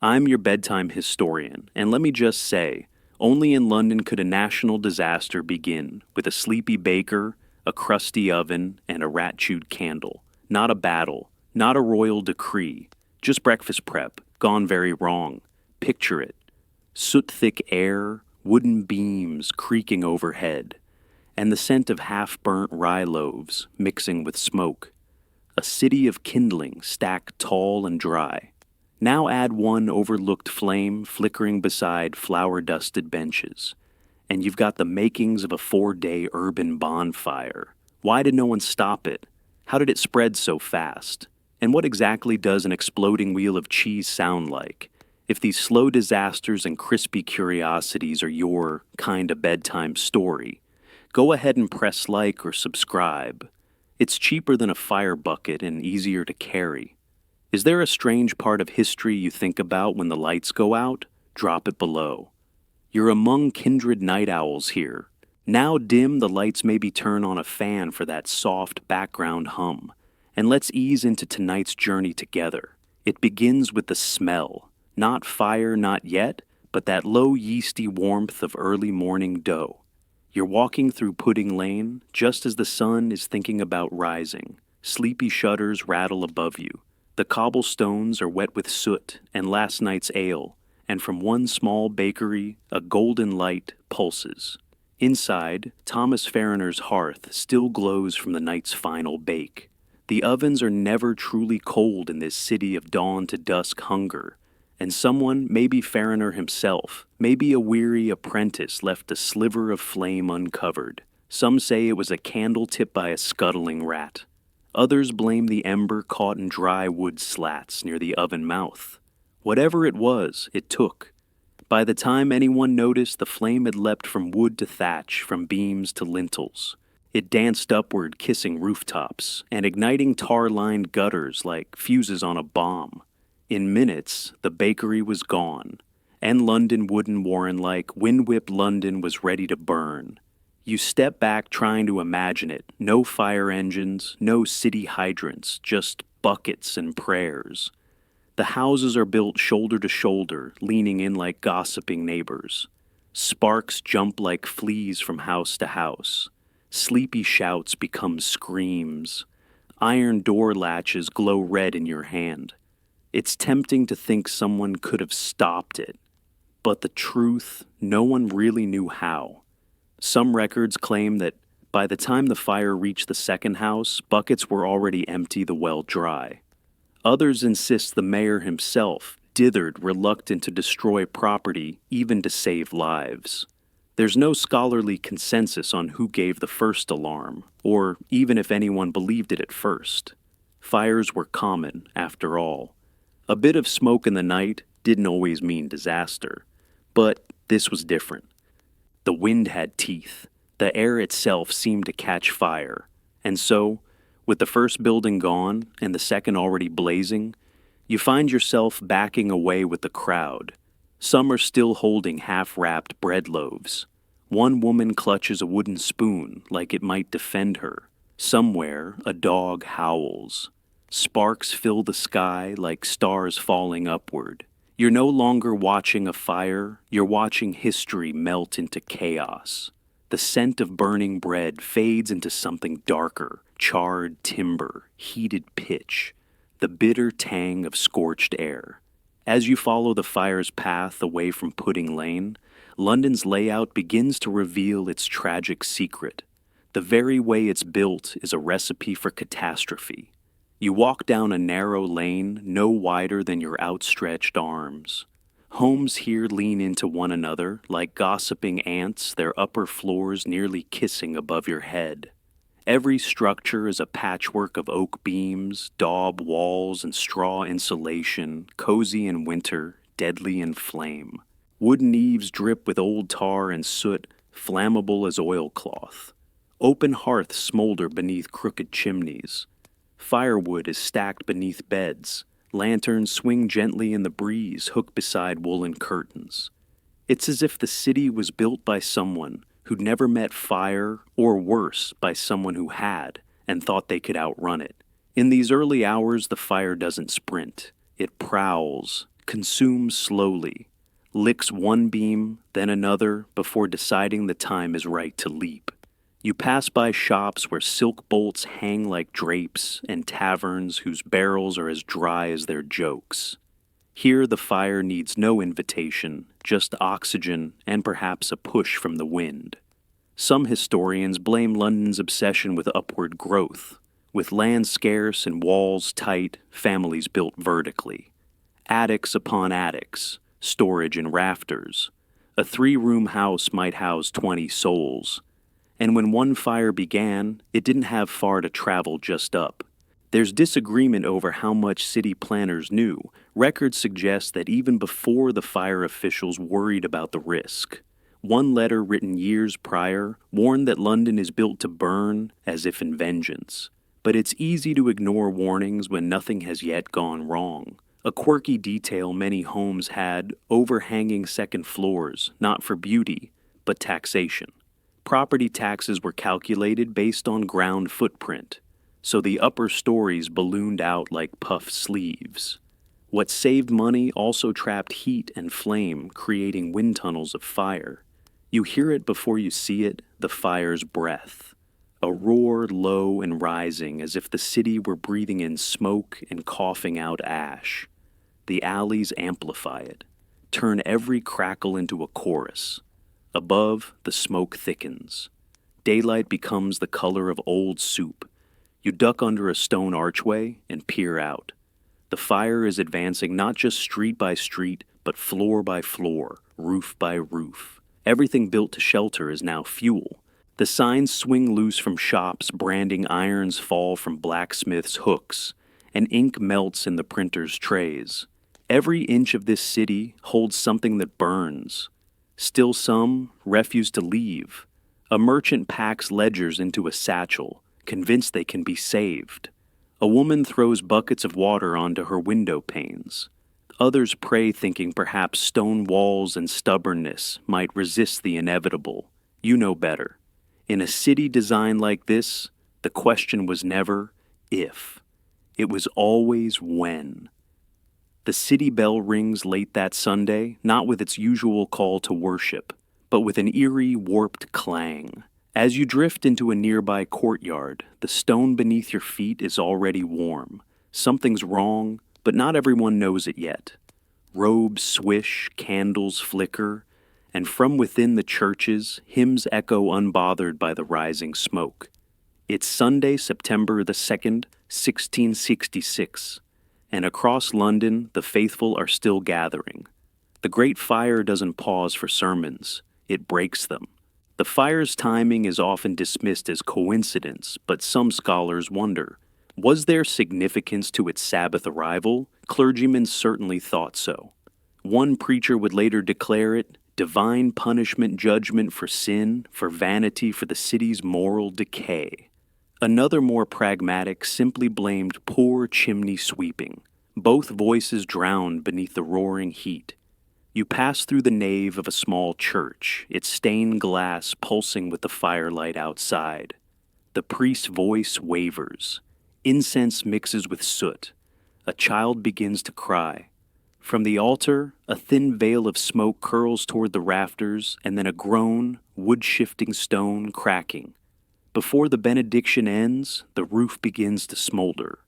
I'm your bedtime historian, and let me just say, only in London could a national disaster begin with a sleepy baker, a crusty oven, and a rat chewed candle. Not a battle, not a royal decree, just breakfast prep, gone very wrong. Picture it: soot thick air, wooden beams creaking overhead, and the scent of half burnt rye loaves mixing with smoke. A city of kindling stacked tall and dry. Now add one overlooked flame flickering beside flour-dusted benches, and you've got the makings of a 4-day urban bonfire. Why did no one stop it? How did it spread so fast? And what exactly does an exploding wheel of cheese sound like? If these slow disasters and crispy curiosities are your kind of bedtime story, go ahead and press like or subscribe. It's cheaper than a fire bucket and easier to carry. Is there a strange part of history you think about when the lights go out? Drop it below. You're among kindred night owls here. Now dim the lights, maybe turn on a fan for that soft background hum. And let's ease into tonight's journey together. It begins with the smell. Not fire, not yet, but that low yeasty warmth of early morning dough. You're walking through Pudding Lane just as the sun is thinking about rising. Sleepy shutters rattle above you. The cobblestones are wet with soot and last night's ale, and from one small bakery, a golden light pulses. Inside, Thomas Farriner's hearth still glows from the night's final bake. The ovens are never truly cold in this city of dawn to dusk hunger, and someone, maybe Farriner himself, maybe a weary apprentice, left a sliver of flame uncovered. Some say it was a candle tipped by a scuttling rat. Others blame the ember caught in dry wood slats near the oven mouth. Whatever it was, it took. By the time anyone noticed, the flame had leapt from wood to thatch, from beams to lintels. It danced upward, kissing rooftops, and igniting tar-lined gutters like fuses on a bomb. In minutes, the bakery was gone, and London Wooden Warren like wind-whipped London was ready to burn. You step back trying to imagine it. No fire engines, no city hydrants, just buckets and prayers. The houses are built shoulder to shoulder, leaning in like gossiping neighbors. Sparks jump like fleas from house to house. Sleepy shouts become screams. Iron door latches glow red in your hand. It's tempting to think someone could have stopped it. But the truth, no one really knew how. Some records claim that by the time the fire reached the second house, buckets were already empty, the well dry. Others insist the mayor himself dithered, reluctant to destroy property, even to save lives. There's no scholarly consensus on who gave the first alarm, or even if anyone believed it at first. Fires were common, after all. A bit of smoke in the night didn't always mean disaster, but this was different. The wind had teeth. The air itself seemed to catch fire. And so, with the first building gone and the second already blazing, you find yourself backing away with the crowd. Some are still holding half-wrapped bread loaves. One woman clutches a wooden spoon like it might defend her. Somewhere, a dog howls. Sparks fill the sky like stars falling upward. You're no longer watching a fire, you're watching history melt into chaos. The scent of burning bread fades into something darker, charred timber, heated pitch, the bitter tang of scorched air. As you follow the fire's path away from Pudding Lane, London's layout begins to reveal its tragic secret. The very way it's built is a recipe for catastrophe. You walk down a narrow lane no wider than your outstretched arms. Homes here lean into one another like gossiping ants, their upper floors nearly kissing above your head. Every structure is a patchwork of oak beams, daub walls, and straw insulation, cozy in winter, deadly in flame. Wooden eaves drip with old tar and soot, flammable as oilcloth. Open hearths smolder beneath crooked chimneys. Firewood is stacked beneath beds. Lanterns swing gently in the breeze, hooked beside woolen curtains. It's as if the city was built by someone who'd never met fire, or worse, by someone who had, and thought they could outrun it. In these early hours, the fire doesn't sprint. It prowls, consumes slowly, licks one beam, then another, before deciding the time is right to leap. You pass by shops where silk bolts hang like drapes and taverns whose barrels are as dry as their jokes. Here the fire needs no invitation, just oxygen and perhaps a push from the wind. Some historians blame London's obsession with upward growth, with land scarce and walls tight, families built vertically. Attics upon attics, storage in rafters. A 3-room house might house 20 souls. And when one fire began, it didn't have far to travel just up. There's disagreement over how much city planners knew. Records suggest that even before the fire officials worried about the risk. One letter written years prior warned that London is built to burn as if in vengeance. But it's easy to ignore warnings when nothing has yet gone wrong. A quirky detail many homes had: overhanging second floors, not for beauty, but taxation. Property taxes were calculated based on ground footprint, so the upper stories ballooned out like puff sleeves. What saved money also trapped heat and flame, creating wind tunnels of fire. You hear it before you see it, the fire's breath. A roar low and rising as if the city were breathing in smoke and coughing out ash. The alleys amplify it, turn every crackle into a chorus. Above, the smoke thickens. Daylight becomes the color of old soup. You duck under a stone archway and peer out. The fire is advancing not just street by street, but floor by floor, roof by roof. Everything built to shelter is now fuel. The signs swing loose from shops, branding irons fall from blacksmiths' hooks, and ink melts in the printer's trays. Every inch of this city holds something that burns. Still some refuse to leave. A merchant packs ledgers into a satchel, convinced they can be saved. A woman throws buckets of water onto her window panes. Others pray, thinking perhaps stone walls and stubbornness might resist the inevitable. You know better. In a city designed like this, the question was never if. It was always when. The city bell rings late that Sunday, not with its usual call to worship, but with an eerie, warped clang. As you drift into a nearby courtyard, the stone beneath your feet is already warm. Something's wrong, but not everyone knows it yet. Robes swish, candles flicker, and from within the churches, hymns echo unbothered by the rising smoke. It's Sunday, September the 2nd, 1666. And across London, the faithful are still gathering. The Great Fire doesn't pause for sermons, it breaks them. The fire's timing is often dismissed as coincidence, but some scholars wonder, was there significance to its Sabbath arrival? Clergymen certainly thought so. One preacher would later declare it divine punishment, judgment for sin, for vanity, for the city's moral decay. Another, more pragmatic, simply blamed poor chimney sweeping. Both voices drowned beneath the roaring heat. You pass through the nave of a small church, its stained glass pulsing with the firelight outside. The priest's voice wavers. Incense mixes with soot. A child begins to cry. From the altar, a thin veil of smoke curls toward the rafters, and then a groan, wood-shifting stone cracking. Before the benediction ends, the roof begins to smolder.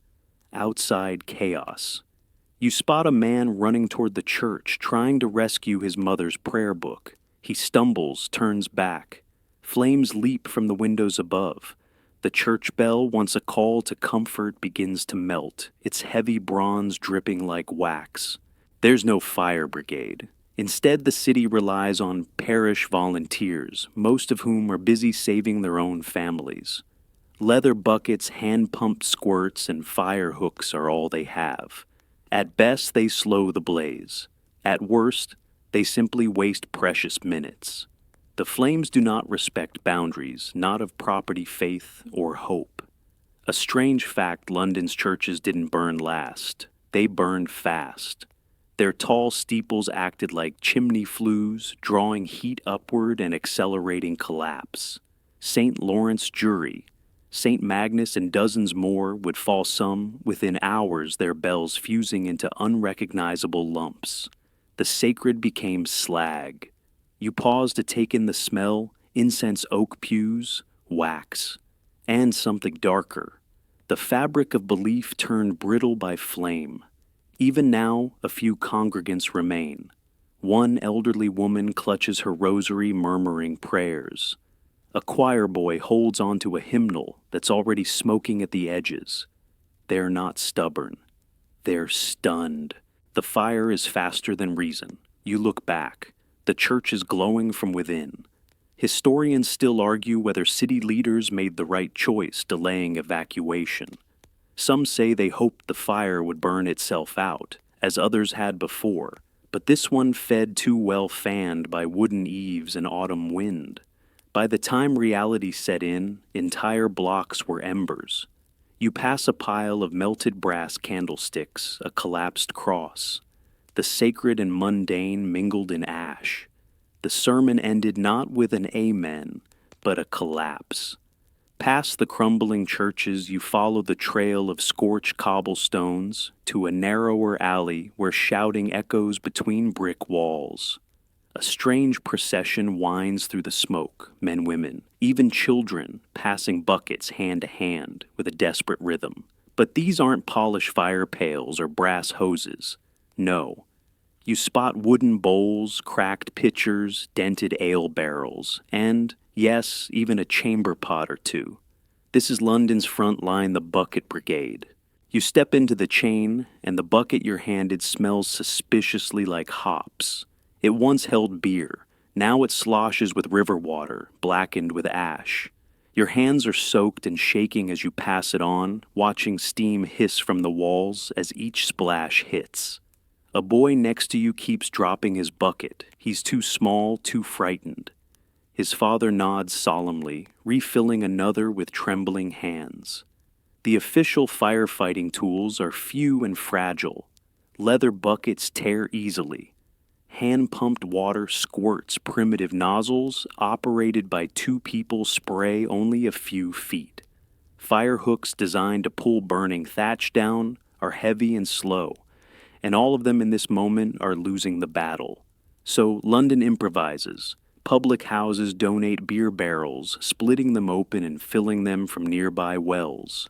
Outside, chaos. You spot a man running toward the church, trying to rescue his mother's prayer book. He stumbles, turns back. Flames leap from the windows above. The church bell, once a call to comfort, begins to melt, its heavy bronze dripping like wax. There's no fire brigade. Instead, the city relies on parish volunteers, most of whom are busy saving their own families. Leather buckets, hand-pumped squirts, and fire hooks are all they have. At best, they slow the blaze. At worst, they simply waste precious minutes. The flames do not respect boundaries, not of property, faith, or hope. A strange fact: London's churches didn't burn last. They burned fast. Their tall steeples acted like chimney flues, drawing heat upward and accelerating collapse. St. Lawrence Jury, St. Magnus and dozens more would fall some within hours, their bells fusing into unrecognizable lumps. The sacred became slag. You pause to take in the smell, incense oak pews, wax, and something darker. The fabric of belief turned brittle by flame. Even now, a few congregants remain. One elderly woman clutches her rosary, murmuring prayers. A choir boy holds onto a hymnal that's already smoking at the edges. They're not stubborn. They're stunned. The fire is faster than reason. You look back. The church is glowing from within. Historians still argue whether city leaders made the right choice delaying evacuation. Some say they hoped the fire would burn itself out, as others had before, but this one fed too well fanned by wooden eaves and autumn wind. By the time reality set in, entire blocks were embers. You pass a pile of melted brass candlesticks, a collapsed cross. The sacred and mundane mingled in ash. The sermon ended not with an amen, but a collapse. Past the crumbling churches, you follow the trail of scorched cobblestones to a narrower alley where shouting echoes between brick walls. A strange procession winds through the smoke, men, women, even children, passing buckets hand to hand with a desperate rhythm. But these aren't polished fire pails or brass hoses. No. You spot wooden bowls, cracked pitchers, dented ale barrels, and, yes, even a chamber pot or two. This is London's front line, the bucket brigade. You step into the chain, and the bucket you're handed smells suspiciously like hops. It once held beer. Now it sloshes with river water, blackened with ash. Your hands are soaked and shaking as you pass it on, watching steam hiss from the walls as each splash hits. A boy next to you keeps dropping his bucket. He's too small, too frightened. His father nods solemnly, refilling another with trembling hands. The official firefighting tools are few and fragile. Leather buckets tear easily. Hand-pumped water squirts primitive nozzles operated by two people spray only a few feet. Fire hooks designed to pull burning thatch down are heavy and slow, and all of them in this moment are losing the battle. So London improvises. Public houses donate beer barrels, splitting them open and filling them from nearby wells.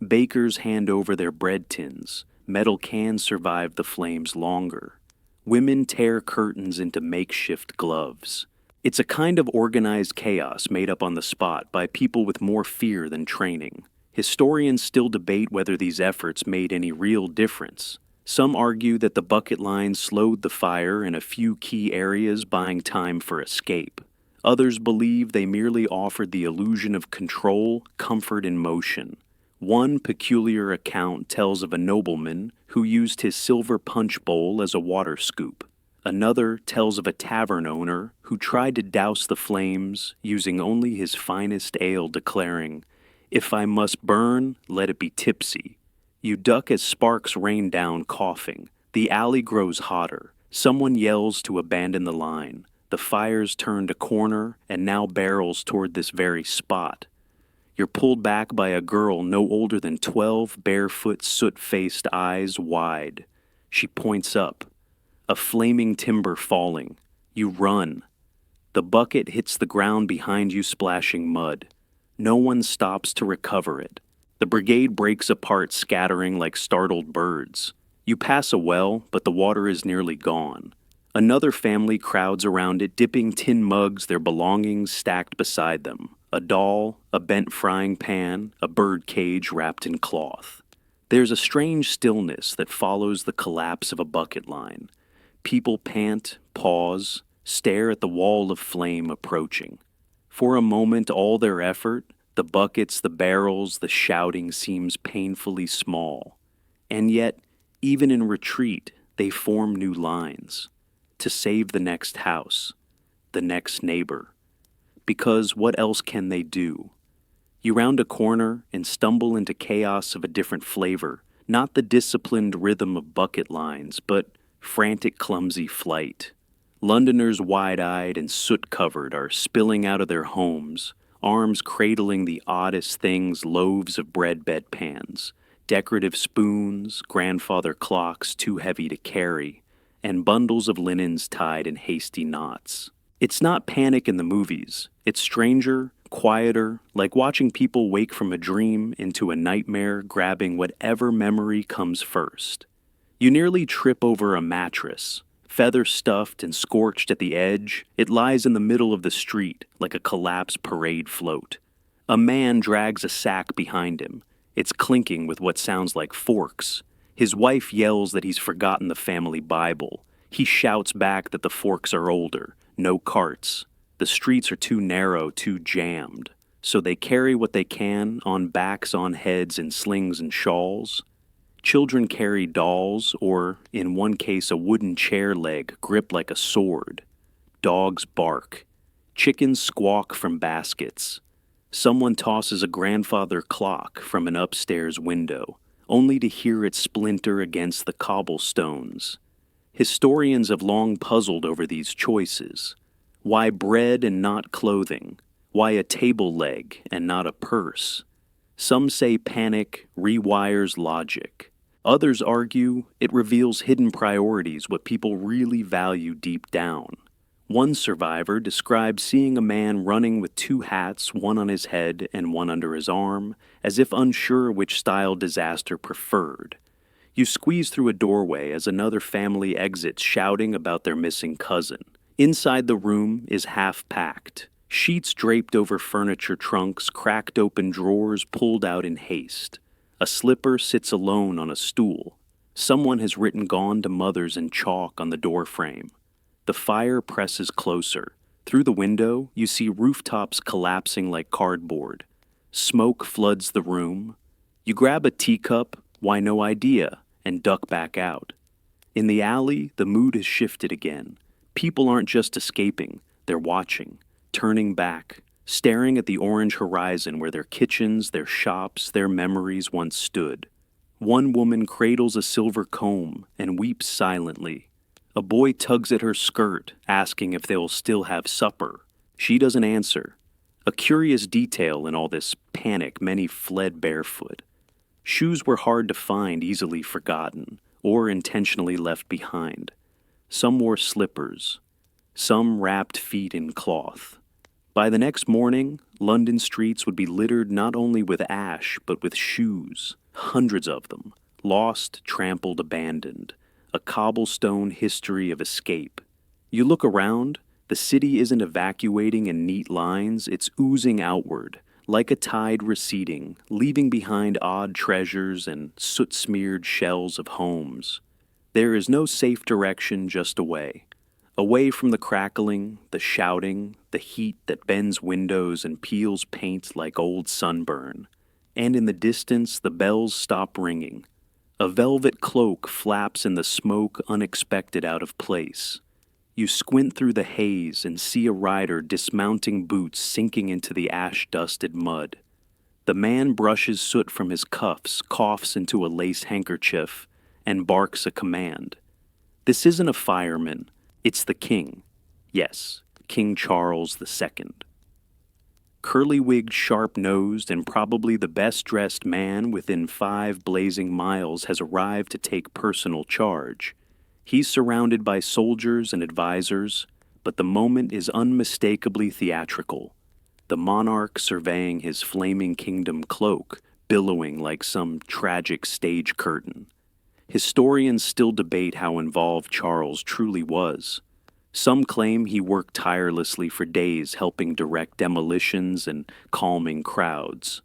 Bakers hand over their bread tins. Metal cans survive the flames longer. Women tear curtains into makeshift gloves. It's a kind of organized chaos made up on the spot by people with more fear than training. Historians still debate whether these efforts made any real difference. Some argue that the bucket line slowed the fire in a few key areas, buying time for escape. Others believe they merely offered the illusion of control, comfort, and motion. One peculiar account tells of a nobleman who used his silver punch bowl as a water scoop. Another tells of a tavern owner who tried to douse the flames using only his finest ale, declaring, "If I must burn, let it be tipsy." You duck as sparks rain down, coughing. The alley grows hotter. Someone yells to abandon the line. The fire's turned a corner and now barrels toward this very spot. You're pulled back by a girl no older than 12, barefoot, soot-faced, eyes wide. She points up. A flaming timber falling. You run. The bucket hits the ground behind you, splashing mud. No one stops to recover it. The brigade breaks apart, scattering like startled birds. You pass a well, but the water is nearly gone. Another family crowds around it, dipping tin mugs, their belongings stacked beside them. A doll, a bent frying pan, a bird cage wrapped in cloth. There's a strange stillness that follows the collapse of a bucket line. People pant, pause, stare at the wall of flame approaching. For a moment, all their effort, the buckets, the barrels, the shouting, seems painfully small. And yet, even in retreat, they form new lines. To save the next house, the next neighbor. Because what else can they do? You round a corner and stumble into chaos of a different flavor, not the disciplined rhythm of bucket lines, but frantic, clumsy flight. Londoners, wide-eyed and soot-covered, are spilling out of their homes, arms cradling the oddest things, loaves of bread bedpans, decorative spoons, grandfather clocks too heavy to carry, and bundles of linens tied in hasty knots. It's not panic in the movies. It's stranger, quieter, like watching people wake from a dream into a nightmare, grabbing whatever memory comes first. You nearly trip over a mattress. Feather stuffed and scorched at the edge, it lies in the middle of the street like a collapsed parade float. A man drags a sack behind him. It's clinking with what sounds like forks. His wife yells that he's forgotten the family Bible. He shouts back that the forks are older, no carts. The streets are too narrow, too jammed. So they carry what they can on backs, on heads, in slings and shawls. Children carry dolls, or, in one case, a wooden chair leg gripped like a sword. Dogs bark. Chickens squawk from baskets. Someone tosses a grandfather clock from an upstairs window, only to hear it splinter against the cobblestones. Historians have long puzzled over these choices. Why bread and not clothing? Why a table leg and not a purse? Some say panic rewires logic. Others argue it reveals hidden priorities, what people really value deep down. One survivor described seeing a man running with two hats, one on his head and one under his arm, as if unsure which style disaster preferred. You squeeze through a doorway as another family exits, shouting about their missing cousin. Inside the room is half-packed. Sheets draped over furniture trunks, cracked open drawers pulled out in haste. A slipper sits alone on a stool. Someone has written "Gone to Mother's" in chalk on the doorframe. The fire presses closer. Through the window, you see rooftops collapsing like cardboard. Smoke floods the room. You grab a teacup, why no idea, and duck back out. In the alley, the mood has shifted again. People aren't just escaping, they're watching, turning back, staring at the orange horizon where their kitchens, their shops, their memories once stood. One woman cradles a silver comb and weeps silently. A boy tugs at her skirt, asking if they'll still have supper. She doesn't answer. A curious detail in all this panic, many fled barefoot. Shoes were hard to find, easily forgotten, or intentionally left behind. Some wore slippers. Some wrapped feet in cloth. By the next morning, London streets would be littered not only with ash, but with shoes. Hundreds of them. Lost, trampled, abandoned. A cobblestone history of escape. You look around, the city isn't evacuating in neat lines, it's oozing outward, like a tide receding, leaving behind odd treasures and soot-smeared shells of homes. There is no safe direction, just away. Away from the crackling, the shouting, the heat that bends windows and peels paint like old sunburn. And in the distance, the bells stop ringing. A velvet cloak flaps in the smoke, unexpected out of place. You squint through the haze and see a rider dismounting, boots sinking into the ash-dusted mud. The man brushes soot from his cuffs, coughs into a lace handkerchief, and barks a command. This isn't a fireman, it's the king. Yes, King Charles II. Curly-wigged, sharp-nosed, and probably the best-dressed man within 5 blazing miles has arrived to take personal charge. He's surrounded by soldiers and advisors, but the moment is unmistakably theatrical. The monarch surveying his flaming kingdom cloak, billowing like some tragic stage curtain. Historians still debate how involved Charles truly was. Some claim he worked tirelessly for days helping direct demolitions and calming crowds.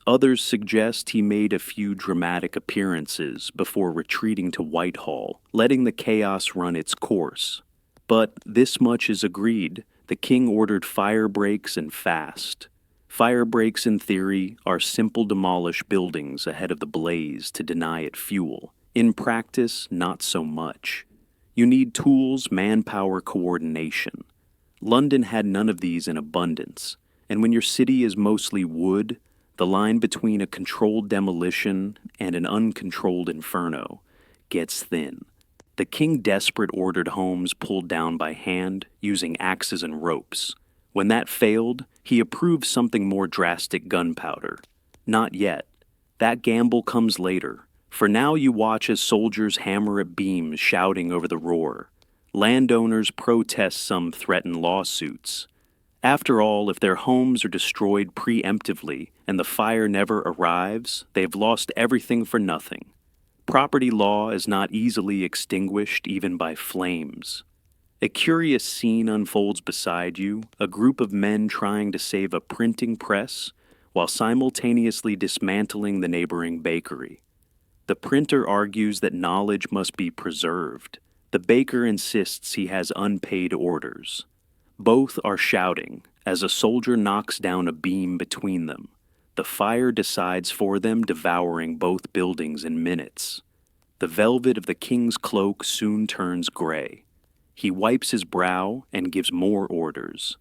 Others suggest he made a few dramatic appearances before retreating to Whitehall, letting the chaos run its course. But this much is agreed: the king ordered fire breaks and fast. Fire breaks, in theory, are simple demolish buildings ahead of the blaze to deny it fuel. In practice, not so much. You need tools, manpower, coordination. London had none of these in abundance, and when your city is mostly wood, the line between a controlled demolition and an uncontrolled inferno gets thin. The king, desperate, ordered homes pulled down by hand, using axes and ropes. When that failed, he approved something more drastic: gunpowder. Not yet. That gamble comes later. For now you watch as soldiers hammer at beams, shouting over the roar. Landowners protest, some threaten lawsuits. After all, if their homes are destroyed preemptively and the fire never arrives, they've lost everything for nothing. Property law is not easily extinguished even by flames. A curious scene unfolds beside you, a group of men trying to save a printing press while simultaneously dismantling the neighboring bakery. The printer argues that knowledge must be preserved. The baker insists he has unpaid orders. Both are shouting as a soldier knocks down a beam between them. The fire decides for them, devouring both buildings in minutes. The velvet of the king's cloak soon turns gray. He wipes his brow and gives more orders.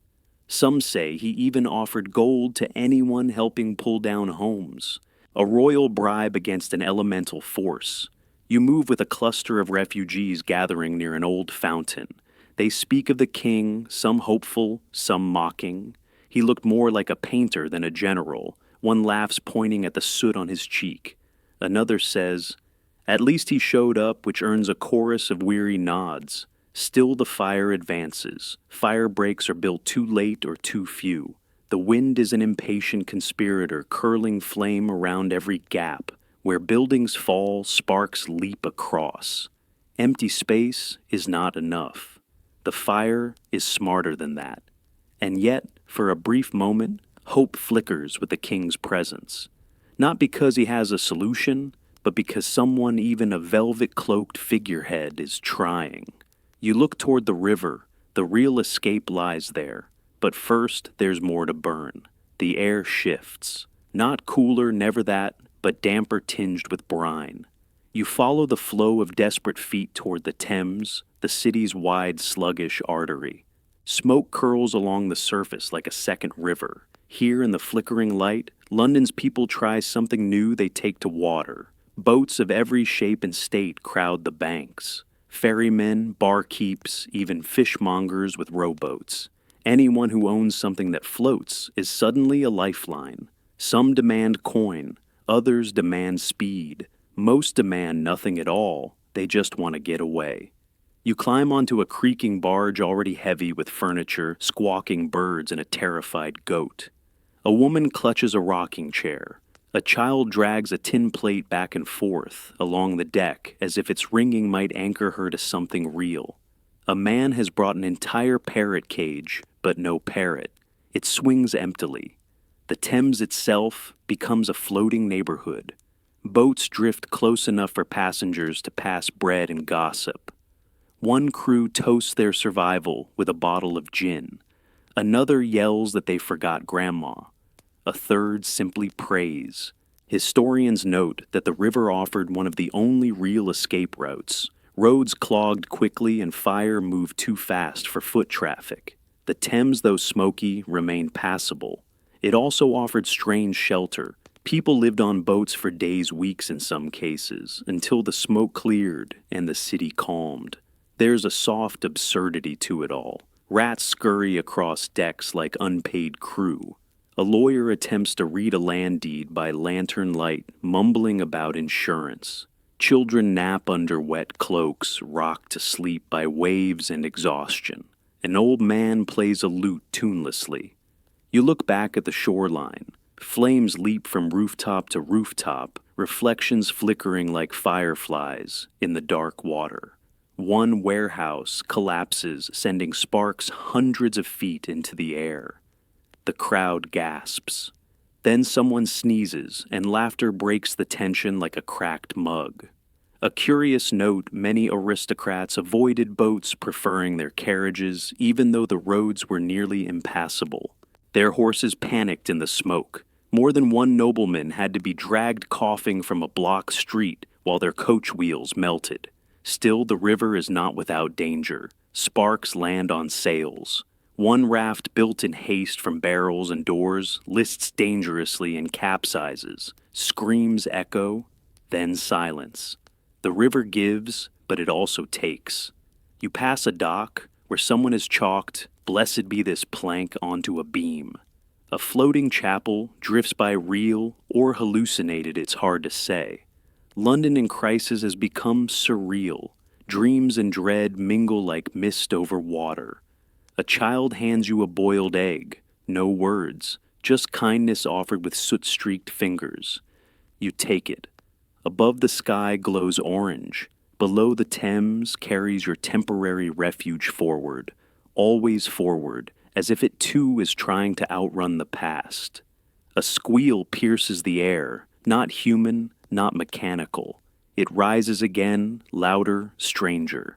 Some say he even offered gold to anyone helping pull down homes. A royal bribe against an elemental force. You move with a cluster of refugees gathering near an old fountain. They speak of the king, some hopeful, some mocking. He looked more like a painter than a general. One laughs, pointing at the soot on his cheek. Another says, "At least he showed up," which earns a chorus of weary nods. Still the fire advances. Fire breaks are built too late or too few. The wind is an impatient conspirator, curling flame around every gap. Where buildings fall, sparks leap across. Empty space is not enough. The fire is smarter than that. And yet, for a brief moment, hope flickers with the king's presence. Not because he has a solution, but because someone, even a velvet-cloaked figurehead, is trying. You look toward the river. The real escape lies there. But first, there's more to burn. The air shifts. Not cooler, never that, but damper tinged with brine. You follow the flow of desperate feet toward the Thames, the city's wide, sluggish artery. Smoke curls along the surface like a second river. Here in the flickering light, London's people try something new. They take to water. Boats of every shape and state crowd the banks. Ferrymen, barkeeps, even fishmongers with rowboats. Anyone who owns something that floats is suddenly a lifeline. Some demand coin, others demand speed. Most demand nothing at all. They just want to get away. You climb onto a creaking barge already heavy with furniture, squawking birds, and a terrified goat. A woman clutches a rocking chair. A child drags a tin plate back and forth along the deck as if its ringing might anchor her to something real. A man has brought an entire parrot cage, but no parrot. It swings emptily. The Thames itself becomes a floating neighborhood. Boats drift close enough for passengers to pass bread and gossip. One crew toasts their survival with a bottle of gin. Another yells that they forgot grandma. A third simply prays. Historians note that the river offered one of the only real escape routes. Roads clogged quickly and fire moved too fast for foot traffic. The Thames, though smoky, remained passable. It also offered strange shelter. People lived on boats for days, weeks in some cases, until the smoke cleared and the city calmed. There's a soft absurdity to it all. Rats scurry across decks like unpaid crew. A lawyer attempts to read a land deed by lantern light, mumbling about insurance. Children nap under wet cloaks, rocked to sleep by waves and exhaustion. An old man plays a lute tunelessly. You look back at the shoreline. Flames leap from rooftop to rooftop, reflections flickering like fireflies in the dark water. One warehouse collapses, sending sparks hundreds of feet into the air. The crowd gasps. Then someone sneezes, and laughter breaks the tension like a cracked mug. A curious note: many aristocrats avoided boats, preferring their carriages, even though the roads were nearly impassable. Their horses panicked in the smoke. More than one nobleman had to be dragged coughing from a block street while their coach wheels melted. Still, the river is not without danger. Sparks land on sails. One raft, built in haste from barrels and doors, lists dangerously and capsizes. Screams echo, then silence. The river gives, but it also takes. You pass a dock where someone has chalked, Blessed be this plank onto a beam. A floating chapel drifts by real or hallucinated, it's hard to say. London in crisis has become surreal. Dreams and dread mingle like mist over water. A child hands you a boiled egg. No words, just kindness offered with soot-streaked fingers. You take it. Above the sky glows orange. Below the Thames carries your temporary refuge forward, always forward, as if it too is trying to outrun the past. A squeal pierces the air, not human, not mechanical. It rises again, louder, stranger.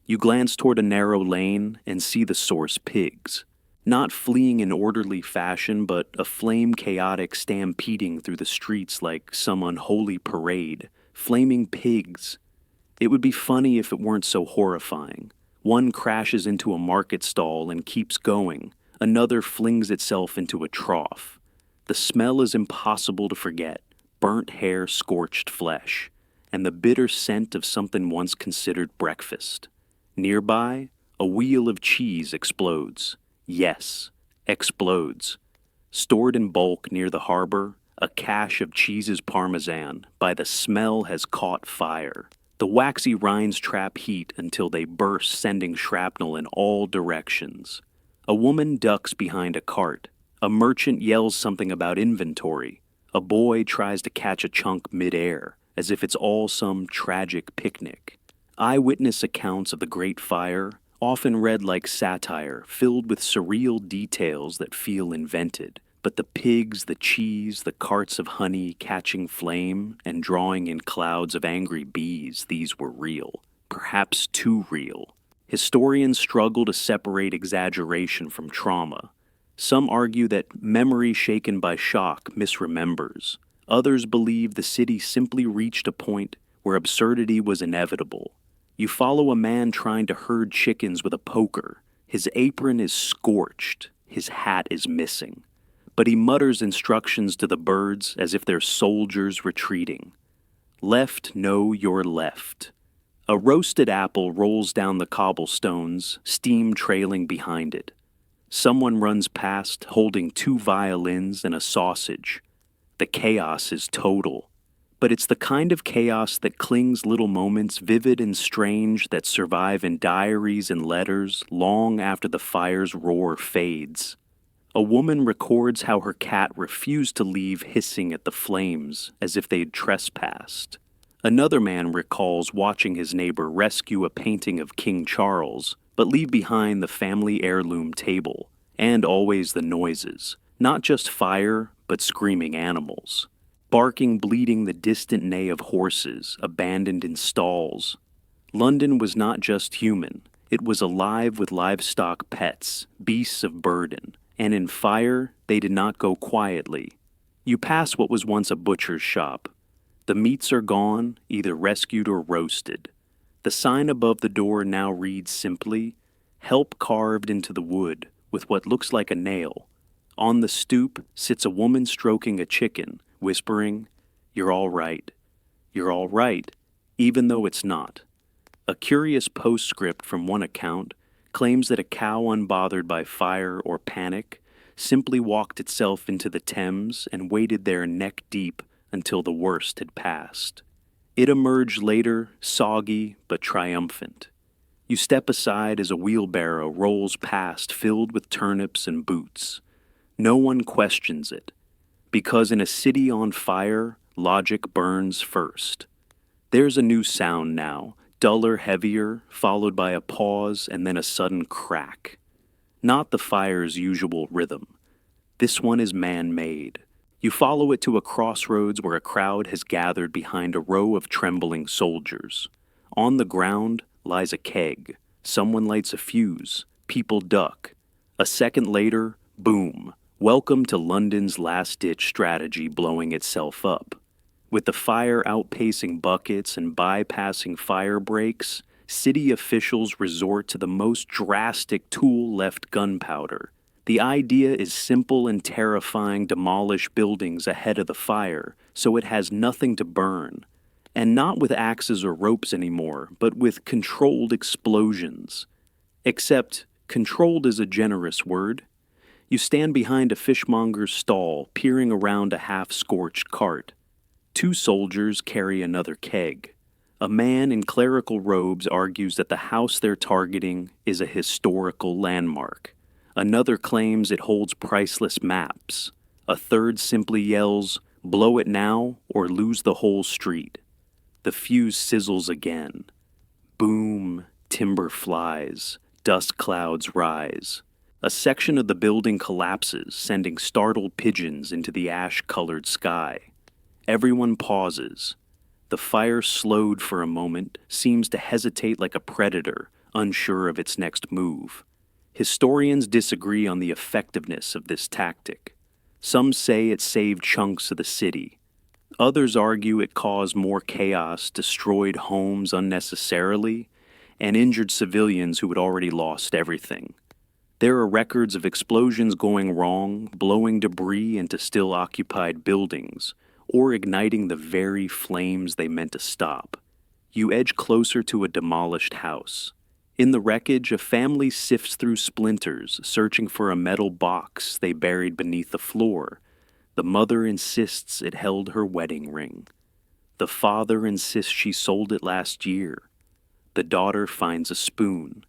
You glance toward a narrow lane and see the source pigs. Not fleeing in orderly fashion, but aflame chaotic stampeding through the streets like some unholy parade. Flaming pigs. It would be funny if it weren't so horrifying. One crashes into a market stall and keeps going. Another flings itself into a trough. The smell is impossible to forget. Burnt hair, scorched flesh, and the bitter scent of something once considered breakfast. Nearby, a wheel of cheese explodes. Yes, explodes. Stored in bulk near the harbor, a cache of cheese's parmesan, by the smell, has caught fire. The waxy rinds trap heat until they burst, sending shrapnel in all directions. A woman ducks behind a cart. A merchant yells something about inventory. A boy tries to catch a chunk mid-air, as if it's all some tragic picnic. Eyewitness accounts of the Great Fire, often read like satire, filled with surreal details that feel invented. But the pigs, the cheese, the carts of honey catching flame and drawing in clouds of angry bees, these were real. Perhaps too real. Historians struggle to separate exaggeration from trauma. Some argue that memory shaken by shock misremembers. Others believe the city simply reached a point where absurdity was inevitable. You follow a man trying to herd chickens with a poker. His apron is scorched. His hat is missing. But he mutters instructions to the birds as if they're soldiers retreating. Left, know you're left. A roasted apple rolls down the cobblestones, steam trailing behind it. Someone runs past holding 2 violins and a sausage. The chaos is total. But it's the kind of chaos that clings little moments vivid and strange that survive in diaries and letters long after the fire's roar fades. A woman records how her cat refused to leave, hissing at the flames as if they'd trespassed. Another man recalls watching his neighbor rescue a painting of King Charles, but leave behind the family heirloom table, and always the noises, not just fire, but screaming animals. Barking, bleating, the distant neigh of horses, abandoned in stalls. London was not just human, it was alive with livestock pets, beasts of burden. And in fire, they did not go quietly. You pass what was once a butcher's shop. The meats are gone, either rescued or roasted. The sign above the door now reads simply, "Help," carved into the wood with what looks like a nail. On the stoop sits a woman stroking a chicken, whispering, "You're all right. You're all right," even though it's not. A curious postscript from one account claims that a cow unbothered by fire or panic simply walked itself into the Thames and waited there neck-deep until the worst had passed. It emerged later, soggy but triumphant. You step aside as a wheelbarrow rolls past filled with turnips and boots. No one questions it, because in a city on fire, logic burns first. There's a new sound now, duller, heavier, followed by a pause and then a sudden crack. Not the fire's usual rhythm. This one is man-made. You follow it to a crossroads where a crowd has gathered behind a row of trembling soldiers. On the ground lies a keg. Someone lights a fuse. People duck. A second later, boom. Welcome to London's last-ditch strategy blowing itself up. With the fire outpacing buckets and bypassing fire breaks, city officials resort to the most drastic tool left: gunpowder. The idea is simple and terrifying: demolish buildings ahead of the fire so it has nothing to burn. And not with axes or ropes anymore, but with controlled explosions. Except Controlled is a generous word. You stand behind a fishmonger's stall, peering around a half-scorched cart. Two soldiers carry another keg. A man in clerical robes argues that the house they're targeting is a historical landmark. Another claims it holds priceless maps. A third simply yells, "Blow it now or lose the whole street." The fuse sizzles again. Boom, timber flies, dust clouds rise. A section of the building collapses, sending startled pigeons into the ash-colored sky. Everyone pauses. The fire slowed for a moment, seems to hesitate like a predator, unsure of its next move. Historians disagree on the effectiveness of this tactic. Some say it saved chunks of the city. Others argue it caused more chaos, destroyed homes unnecessarily, and injured civilians who had already lost everything. There are records of explosions going wrong, blowing debris into still occupied buildings, or igniting the very flames they meant to stop. You edge closer to a demolished house. In the wreckage, a family sifts through splinters, searching for a metal box they buried beneath the floor. The mother insists it held her wedding ring. The father insists she sold it last year. The daughter finds a spoon.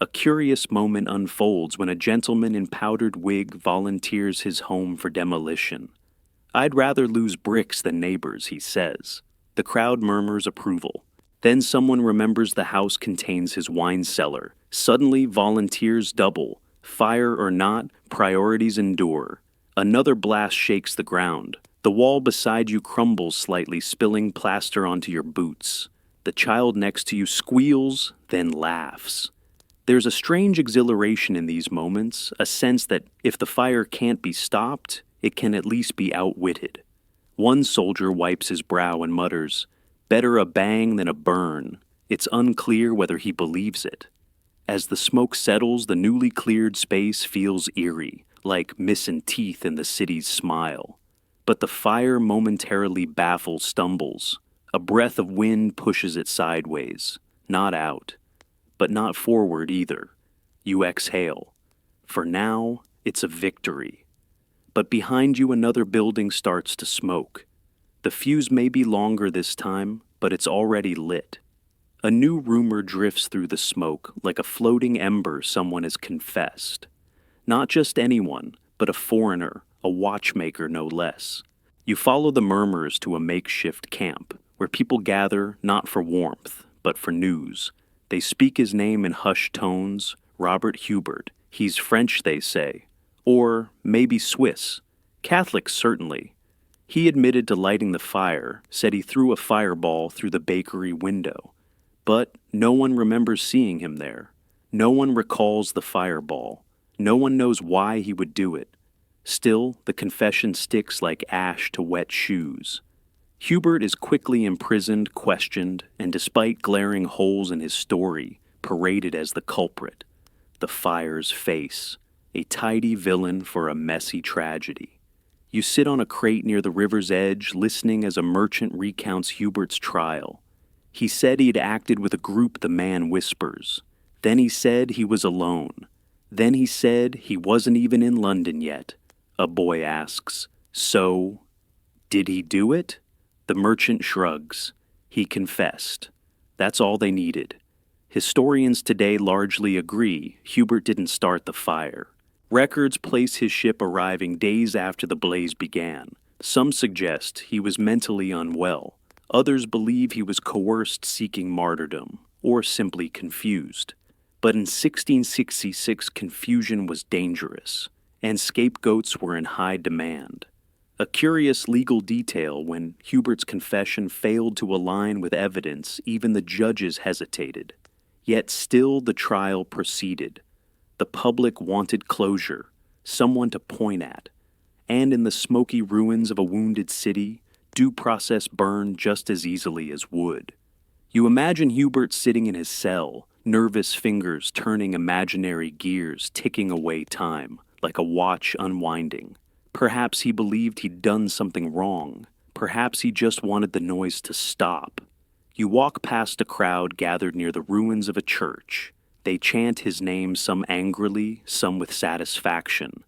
A curious moment unfolds when a gentleman in powdered wig volunteers his home for demolition. "I'd rather lose bricks than neighbors," he says. The crowd murmurs approval. Then someone remembers the house contains his wine cellar. Suddenly, volunteers double. Fire or not, priorities endure. Another blast shakes the ground. The wall beside you crumbles slightly, spilling plaster onto your boots. The child next to you squeals, then laughs. There's a strange exhilaration in these moments, a sense that if the fire can't be stopped, it can at least be outwitted. One soldier wipes his brow and mutters, "Better a bang than a burn." It's unclear whether he believes it. As the smoke settles, the newly cleared space feels eerie, like missing teeth in the city's smile. But the fire momentarily baffles stumbles. A breath of wind pushes it sideways, not out, but not forward either. You exhale. For now, it's a victory. But behind you another building starts to smoke. The fuse may be longer this time, but it's already lit. A new rumor drifts through the smoke, like a floating ember someone has confessed. Not just anyone, but a foreigner, a watchmaker no less. You follow the murmurs to a makeshift camp, where people gather not for warmth, but for news. They speak his name in hushed tones, Robert Hubert. He's French, they say. Or maybe Swiss. Catholic, certainly. He admitted to lighting the fire, said he threw a fireball through the bakery window. But no one remembers seeing him there. No one recalls the fireball. No one knows why he would do it. Still, the confession sticks like ash to wet shoes. Hubert is quickly imprisoned, questioned, and despite glaring holes in his story, paraded as the culprit. The fire's face, a tidy villain for a messy tragedy. You sit on a crate near the river's edge, listening as a merchant recounts Hubert's trial. He said he'd acted with a group, the man whispers. Then he said he was alone. Then he said he wasn't even in London yet. A boy asks, "So, did he do it?" The merchant shrugs. He confessed. That's all they needed. Historians today largely agree Hubert didn't start the fire. Records place his ship arriving days after the blaze began. Some suggest he was mentally unwell. Others believe he was coerced seeking martyrdom, or simply confused. But in 1666, confusion was dangerous, and scapegoats were in high demand. A curious legal detail: when Hubert's confession failed to align with evidence, even the judges hesitated. Yet still the trial proceeded. The public wanted closure, someone to point at. And in the smoky ruins of a wounded city, due process burned just as easily as wood. You imagine Hubert sitting in his cell, nervous fingers turning imaginary gears, ticking away time, like a watch unwinding. Perhaps he believed he'd done something wrong. Perhaps he just wanted the noise to stop. You walk past a crowd gathered near the ruins of a church. They chant his name, some angrily, some with satisfaction.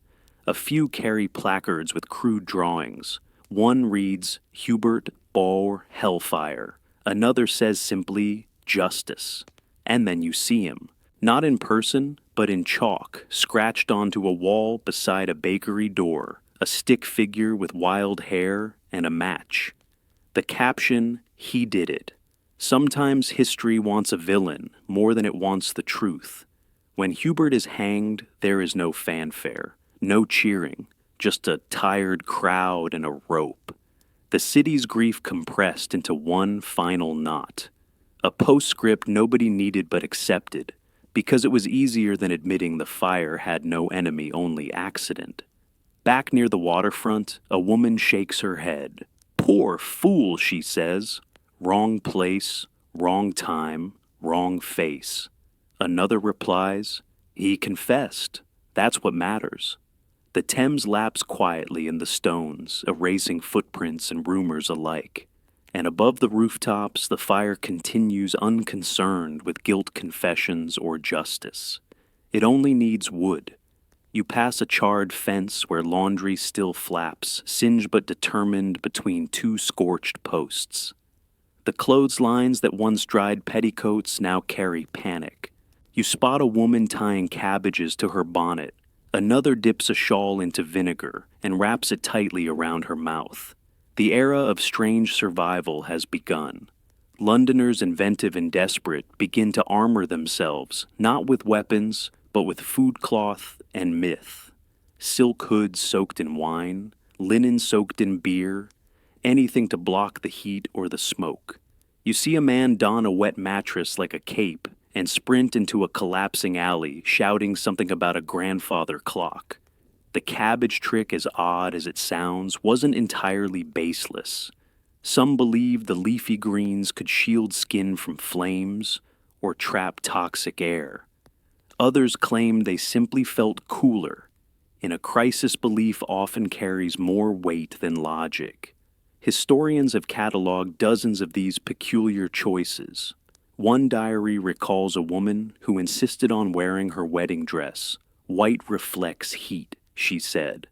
A few carry placards with crude drawings. One reads, Hubert Bauer Hellfire. Another says simply, Justice. And then you see him. Not in person, but in chalk, scratched onto a wall beside a bakery door, a stick figure with wild hair and a match. The caption, He did it. Sometimes history wants a villain more than it wants the truth. When Hubert is hanged, there is no fanfare, no cheering, just a tired crowd and a rope. The city's grief compressed into one final knot. A postscript nobody needed but accepted, because it was easier than admitting the fire had no enemy, only accident. Back near the waterfront, a woman shakes her head. Poor fool, she says. Wrong place, wrong time, wrong face. Another replies, He confessed. That's what matters. The Thames laps quietly in the stones, erasing footprints and rumors alike. And above the rooftops, the fire continues unconcerned with guilt confessions or justice. It only needs wood. You pass a charred fence where laundry still flaps, singed but determined between two scorched posts. The clotheslines that once dried petticoats now carry panic. You spot a woman tying cabbages to her bonnet. Another dips a shawl into vinegar and wraps it tightly around her mouth. The era of strange survival has begun. Londoners inventive and desperate begin to armor themselves, not with weapons, but with food cloth and myth. Silk hoods soaked in wine, linen soaked in beer, anything to block the heat or the smoke. You see a man don a wet mattress like a cape and sprint into a collapsing alley, shouting something about a grandfather clock. The cabbage trick, as odd as it sounds, wasn't entirely baseless. Some believed the leafy greens could shield skin from flames or trap toxic air. Others claimed they simply felt cooler. In a crisis, belief often carries more weight than logic. Historians have cataloged dozens of these peculiar choices. One diary recalls a woman who insisted on wearing her wedding dress. White reflects heat, she said.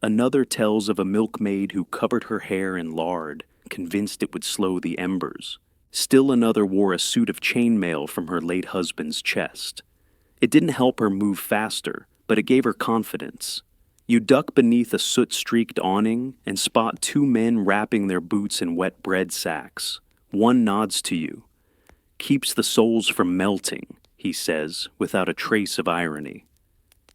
Another tells of a milkmaid who covered her hair in lard, convinced it would slow the embers. Still another wore a suit of chainmail from her late husband's chest. It didn't help her move faster, but it gave her confidence. You duck beneath a soot-streaked awning and spot two men wrapping their boots in wet bread sacks. One nods to you. Keeps the soles from melting, he says, without a trace of irony.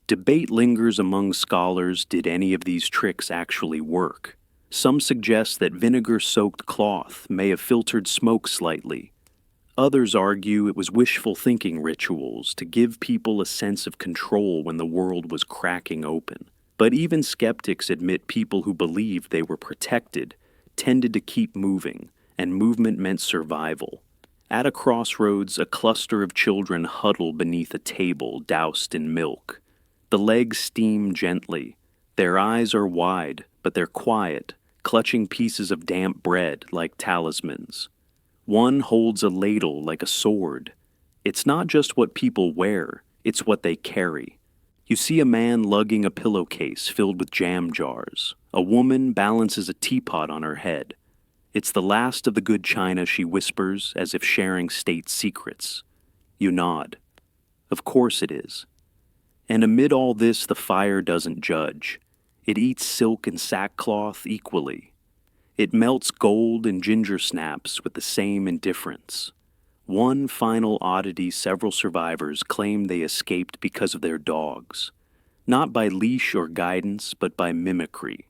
Debate lingers among scholars, did any of these tricks actually work? Some suggest that vinegar-soaked cloth may have filtered smoke slightly. Others argue it was wishful thinking rituals to give people a sense of control when the world was cracking open. But even skeptics admit people who believed they were protected tended to keep moving, and movement meant survival. At a crossroads, a cluster of children huddle beneath a table doused in milk. The legs steam gently. Their eyes are wide, but they're quiet, clutching pieces of damp bread like talismans. One holds a ladle like a sword. It's not just what people wear, it's what they carry. You see a man lugging a pillowcase filled with jam jars. A woman balances a teapot on her head. It's the last of the good china, she whispers, as if sharing state secrets. You nod. Of course it is. And amid all this, the fire doesn't judge. It eats silk and sackcloth equally. It melts gold and ginger snaps with the same indifference. One final oddity: several survivors claim they escaped because of their dogs. Not by leash or guidance, but by mimicry.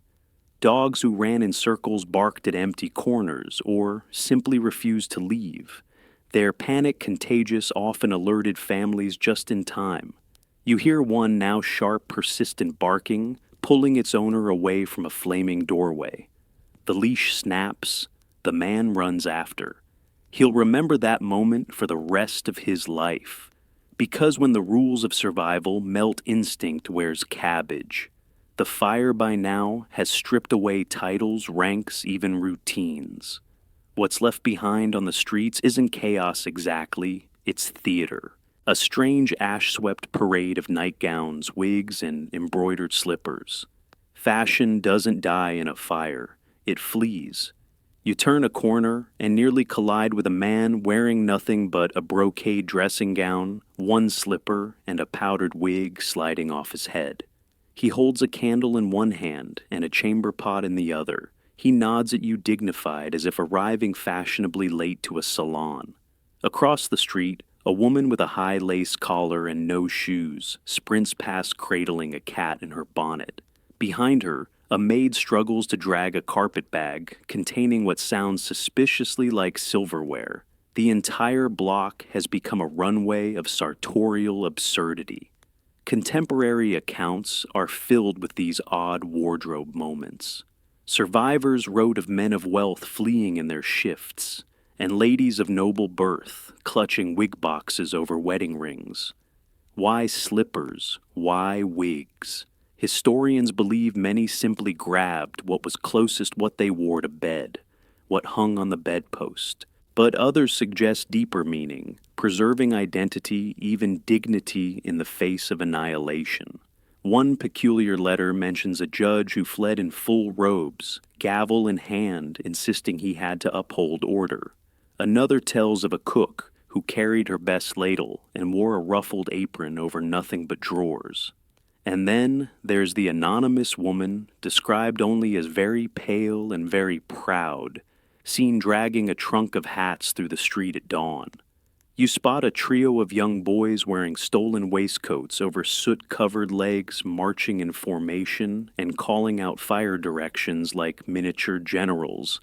Dogs who ran in circles, barked at empty corners, or simply refused to leave. Their panic contagious often alerted families just in time. You hear one now sharp, persistent barking, pulling its owner away from a flaming doorway. The leash snaps. The man runs after. He'll remember that moment for the rest of his life. Because when the rules of survival melt, instinct wears cabbage. The fire by now has stripped away titles, ranks, even routines. What's left behind on the streets isn't chaos exactly, it's theater. A strange ash-swept parade of nightgowns, wigs, and embroidered slippers. Fashion doesn't die in a fire, it flees. You turn a corner and nearly collide with a man wearing nothing but a brocade dressing gown, one slipper, and a powdered wig sliding off his head. He holds a candle in one hand and a chamber pot in the other. He nods at you dignified as if arriving fashionably late to a salon. Across the street, a woman with a high lace collar and no shoes sprints past cradling a cat in her bonnet. Behind her, a maid struggles to drag a carpet bag containing what sounds suspiciously like silverware. The entire block has become a runway of sartorial absurdity. Contemporary accounts are filled with these odd wardrobe moments. Survivors wrote of men of wealth fleeing in their shifts, and ladies of noble birth clutching wig boxes over wedding rings. Why slippers? Why wigs? Historians believe many simply grabbed what was closest what they wore to bed, what hung on the bedpost. But others suggest deeper meaning, preserving identity, even dignity in the face of annihilation. One peculiar letter mentions a judge who fled in full robes, gavel in hand, insisting he had to uphold order. Another tells of a cook who carried her best ladle and wore a ruffled apron over nothing but drawers. And then there's the anonymous woman, described only as very pale and very proud, seen dragging a trunk of hats through the street at dawn. You spot a trio of young boys wearing stolen waistcoats over soot-covered legs, marching in formation and calling out fire directions like miniature generals.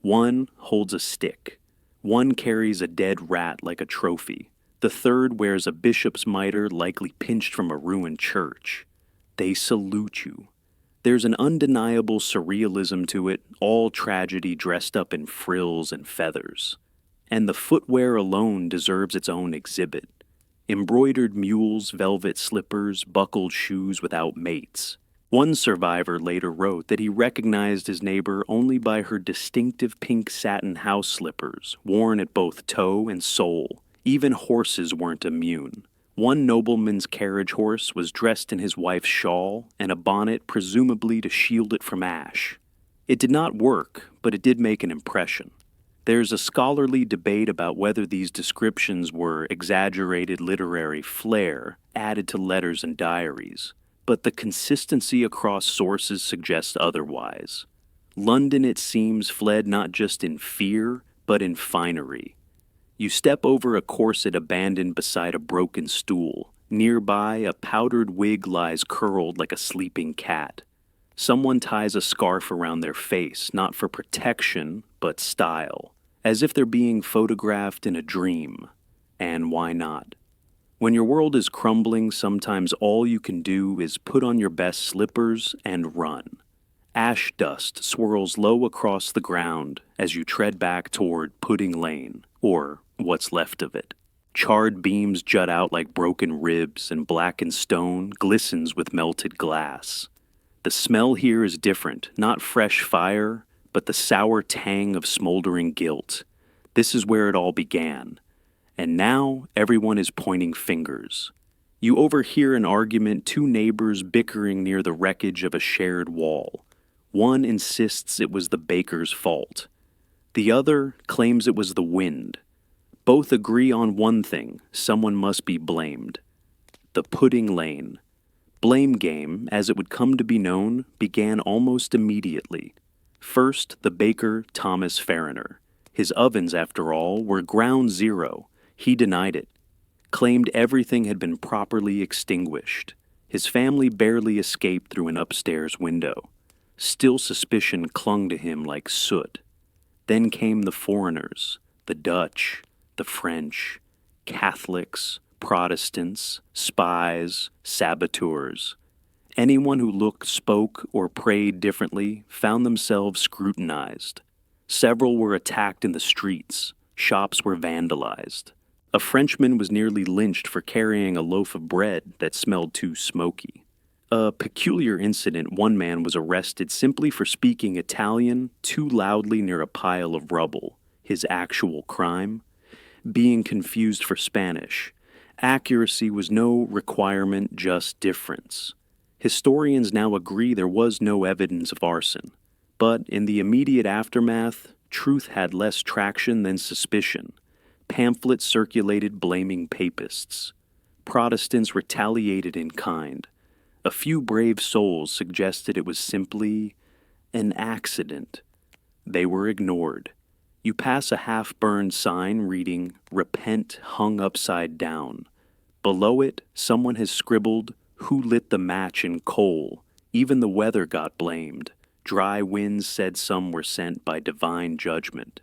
One holds a stick. One carries a dead rat like a trophy. The third wears a bishop's mitre likely pinched from a ruined church. They salute you. There's an undeniable surrealism to it, all tragedy dressed up in frills and feathers. And the footwear alone deserves its own exhibit. Embroidered mules, velvet slippers, buckled shoes without mates. One survivor later wrote that he recognized his neighbor only by her distinctive pink satin house slippers, worn at both toe and sole. Even horses weren't immune. One nobleman's carriage horse was dressed in his wife's shawl and a bonnet presumably to shield it from ash. It did not work, but it did make an impression. There's a scholarly debate about whether these descriptions were exaggerated literary flair added to letters and diaries, but the consistency across sources suggests otherwise. London, it seems, fled not just in fear, but in finery. You step over a corset abandoned beside a broken stool. Nearby, a powdered wig lies curled like a sleeping cat. Someone ties a scarf around their face, not for protection, but style, as if they're being photographed in a dream. And why not? When your world is crumbling, sometimes all you can do is put on your best slippers and run. Ash dust swirls low across the ground as you tread back toward Pudding Lane, or what's left of it. Charred beams jut out like broken ribs, and blackened stone glistens with melted glass. The smell here is different, not fresh fire, but the sour tang of smoldering guilt. This is where it all began. And now everyone is pointing fingers. You overhear an argument, two neighbors bickering near the wreckage of a shared wall. One insists it was the baker's fault. The other claims it was the wind. Both agree on one thing: someone must be blamed. The Pudding Lane. Blame game, as it would come to be known, began almost immediately. First, the baker Thomas Farriner. His ovens, after all, were ground zero. He denied it, claimed everything had been properly extinguished. His family barely escaped through an upstairs window. Still, suspicion clung to him like soot. Then came the foreigners, the Dutch, the French, Catholics, Protestants, spies, saboteurs. Anyone who looked, spoke, or prayed differently found themselves scrutinized. Several were attacked in the streets. Shops were vandalized. A Frenchman was nearly lynched for carrying a loaf of bread that smelled too smoky. A peculiar incident: one man was arrested simply for speaking Italian too loudly near a pile of rubble. His actual crime? Being confused for Spanish. Accuracy was no requirement, just difference. Historians now agree there was no evidence of arson, but in the immediate aftermath, truth had less traction than suspicion. Pamphlets circulated blaming papists. Protestants retaliated in kind. A few brave souls suggested it was simply an accident. They were ignored. You pass a half-burned sign reading, "Repent," hung upside down. Below it, someone has scribbled, "Who lit the match in coal?" Even the weather got blamed. Dry winds said some were sent by divine judgment.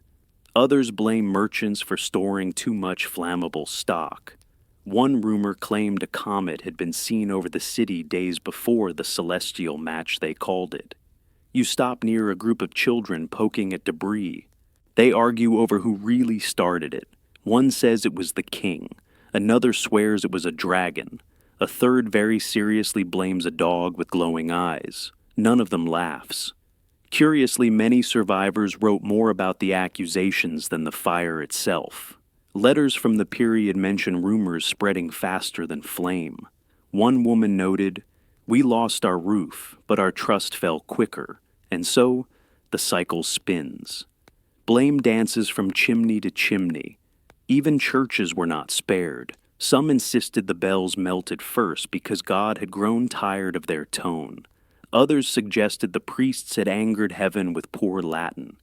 Others blame merchants for storing too much flammable stock. One rumor claimed a comet had been seen over the city days before the celestial match they called it. You stop near a group of children poking at debris. They argue over who really started it. One says it was the king. Another swears it was a dragon. A third very seriously blames a dog with glowing eyes. None of them laughs. Curiously, many survivors wrote more about the accusations than the fire itself. Letters from the period mention rumors spreading faster than flame. One woman noted, "We lost our roof, but our trust fell quicker, and so the cycle spins." Blame dances from chimney to chimney. Even churches were not spared. Some insisted the bells melted first because God had grown tired of their tone. Others suggested the priests had angered heaven with poor Latin.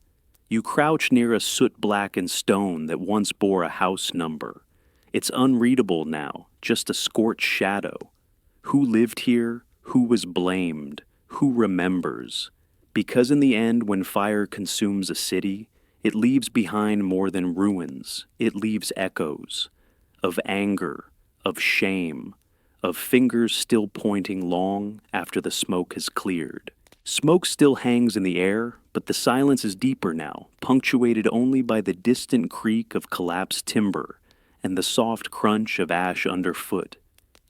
You crouch near a soot-blackened stone that once bore a house number. It's unreadable now, just a scorched shadow. Who lived here? Who was blamed? Who remembers? Because in the end, when fire consumes a city, it leaves behind more than ruins. It leaves echoes of anger, of shame, of fingers still pointing long after the smoke has cleared. Smoke still hangs in the air, but the silence is deeper now, punctuated only by the distant creak of collapsed timber and the soft crunch of ash underfoot.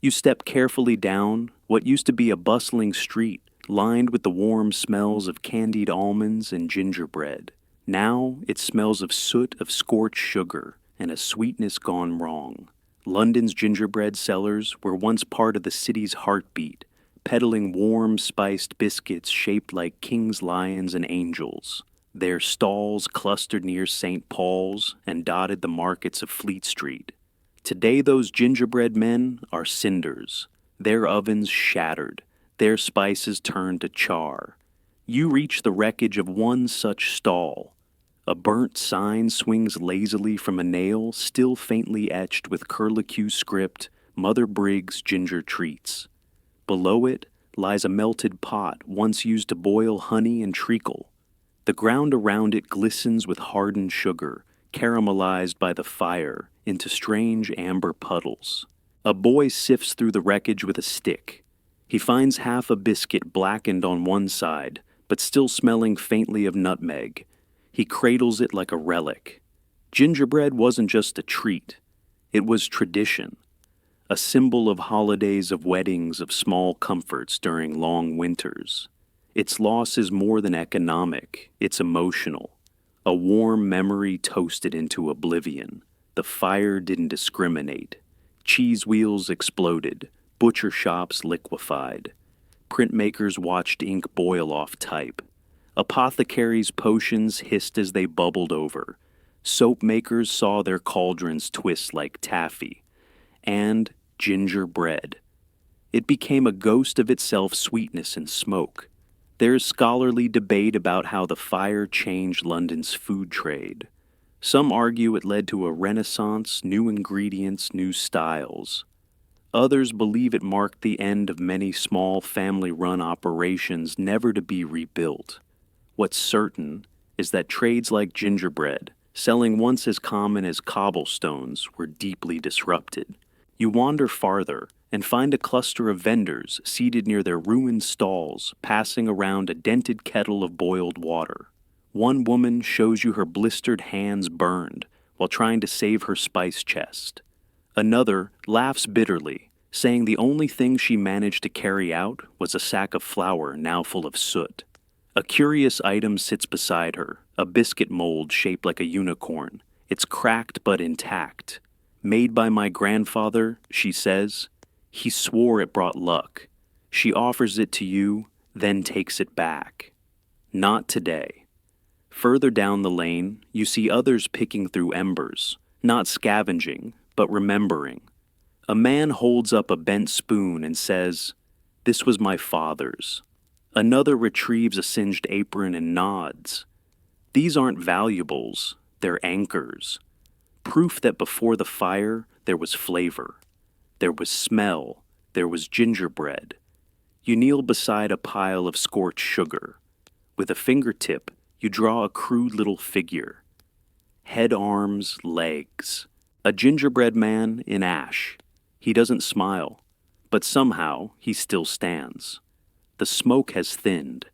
You step carefully down what used to be a bustling street, lined with the warm smells of candied almonds and gingerbread. Now it smells of soot, of scorched sugar, and a sweetness gone wrong. London's gingerbread sellers were once part of the city's heartbeat, peddling warm, spiced biscuits shaped like kings, lions, and angels. Their stalls clustered near St. Paul's and dotted the markets of Fleet Street. Today those gingerbread men are cinders, their ovens shattered, their spices turned to char. You reach the wreckage of one such stall. A burnt sign swings lazily from a nail still faintly etched with curlicue script, "Mother Briggs Ginger Treats." Below it lies a melted pot once used to boil honey and treacle. The ground around it glistens with hardened sugar, caramelized by the fire into strange amber puddles. A boy sifts through the wreckage with a stick. He finds half a biscuit blackened on one side, but still smelling faintly of nutmeg. He cradles it like a relic. Gingerbread wasn't just a treat. It was tradition. A symbol of holidays, of weddings, of small comforts during long winters. Its loss is more than economic. It's emotional. A warm memory toasted into oblivion. The fire didn't discriminate. Cheese wheels exploded. Butcher shops liquefied. Printmakers watched ink boil off type. Apothecaries' potions hissed as they bubbled over. Soap makers saw their cauldrons twist like taffy. And gingerbread. It became a ghost of itself, sweetness and smoke. There is scholarly debate about how the fire changed London's food trade. Some argue it led to a renaissance, new ingredients, new styles. Others believe it marked the end of many small family-run operations never to be rebuilt. What's certain is that trades like gingerbread, selling once as common as cobblestones, were deeply disrupted. You wander farther and find a cluster of vendors seated near their ruined stalls, passing around a dented kettle of boiled water. One woman shows you her blistered hands burned while trying to save her spice chest. Another laughs bitterly, saying the only thing she managed to carry out was a sack of flour now full of soot. A curious item sits beside her, a biscuit mold shaped like a unicorn. It's cracked but intact. Made by my grandfather, she says. He swore it brought luck. She offers it to you, then takes it back. Not today. Further down the lane, you see others picking through embers, not scavenging, but remembering. A man holds up a bent spoon and says, "This was my father's." Another retrieves a singed apron and nods. These aren't valuables, they're anchors. Proof that before the fire, there was flavor. There was smell. There was gingerbread. You kneel beside a pile of scorched sugar. With a fingertip, you draw a crude little figure. Head, arms, legs. A gingerbread man in ash. He doesn't smile, but somehow he still stands. The smoke has thinned.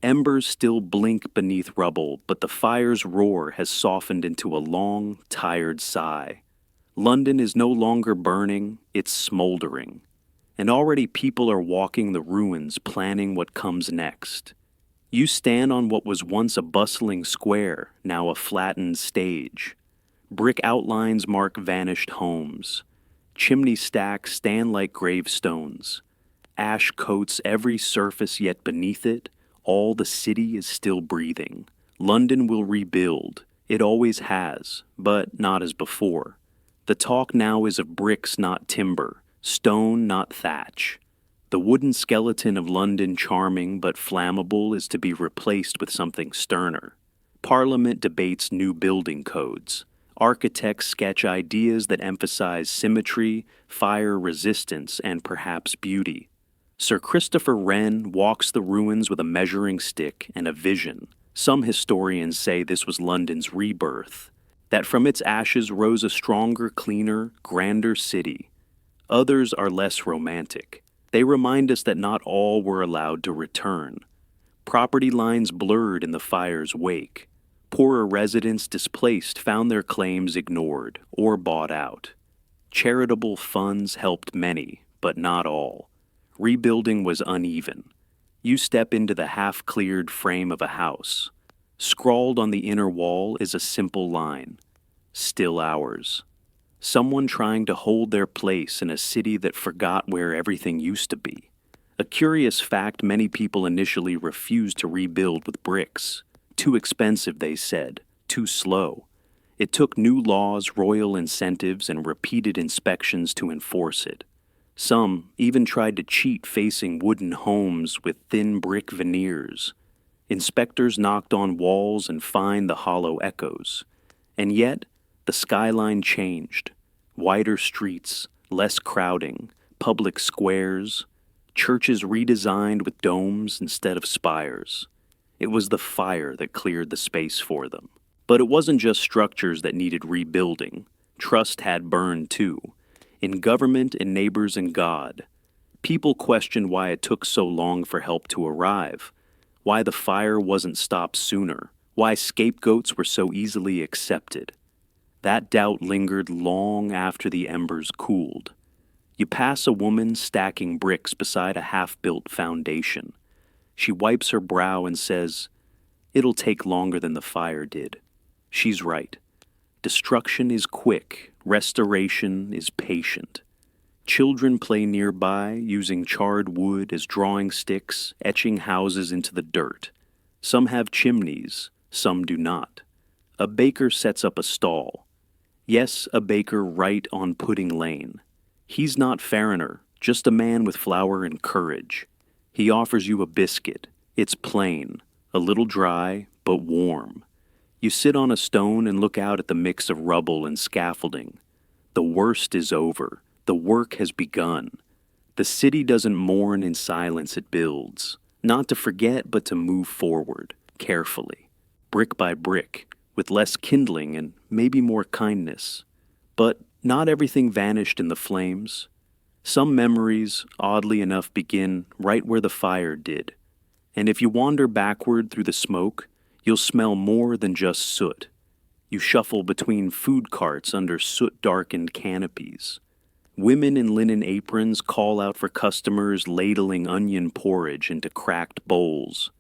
Embers still blink beneath rubble, but the fire's roar has softened into a long, tired sigh. London is no longer burning, it's smoldering. And already people are walking the ruins, planning what comes next. You stand on what was once a bustling square, now a flattened stage. Brick outlines mark vanished homes. Chimney stacks stand like gravestones. Ash coats every surface, yet beneath it, all the city is still breathing. London will rebuild. It always has, but not as before. The talk now is of bricks, not timber, stone, not thatch. The wooden skeleton of London, charming but flammable, is to be replaced with something sterner. Parliament debates new building codes. Architects sketch ideas that emphasize symmetry, fire resistance, and perhaps beauty. Sir Christopher Wren walks the ruins with a measuring stick and a vision. Some historians say this was London's rebirth, that from its ashes rose a stronger, cleaner, grander city. Others are less romantic. They remind us that not all were allowed to return. Property lines blurred in the fire's wake. Poorer residents displaced found their claims ignored or bought out. Charitable funds helped many, but not all. Rebuilding was uneven. You step into the half-cleared frame of a house. Scrawled on the inner wall is a simple line: "Still ours." Someone trying to hold their place in a city that forgot where everything used to be. A curious fact: many people initially refused to rebuild with bricks. Too expensive, they said. Too slow. It took new laws, royal incentives, and repeated inspections to enforce it. Some even tried to cheat, facing wooden homes with thin brick veneers. Inspectors knocked on walls and fined the hollow echoes. And yet, the skyline changed. Wider streets, less crowding, public squares, churches redesigned with domes instead of spires. It was the fire that cleared the space for them. But it wasn't just structures that needed rebuilding. Trust had burned too. In government and neighbors and God. People questioned why it took so long for help to arrive, why the fire wasn't stopped sooner, why scapegoats were so easily accepted. That doubt lingered long after the embers cooled. You pass a woman stacking bricks beside a half-built foundation. She wipes her brow and says, "It'll take longer than the fire did." She's right. Destruction is quick, restoration is patient. Children play nearby, using charred wood as drawing sticks, etching houses into the dirt. Some have chimneys, some do not. A baker sets up a stall. Yes, a baker right on Pudding Lane. He's not Fariner, just a man with flour and courage. He offers you a biscuit. It's plain, a little dry, but warm. You sit on a stone and look out at the mix of rubble and scaffolding. The worst is over. The work has begun. The city doesn't mourn in silence, it builds. Not to forget, but to move forward, carefully, brick by brick, with less kindling and maybe more kindness. But not everything vanished in the flames. Some memories, oddly enough, begin right where the fire did. And if you wander backward through the smoke, you'll smell more than just soot. You shuffle between food carts under soot-darkened canopies. Women in linen aprons call out for customers, ladling onion porridge into cracked bowls.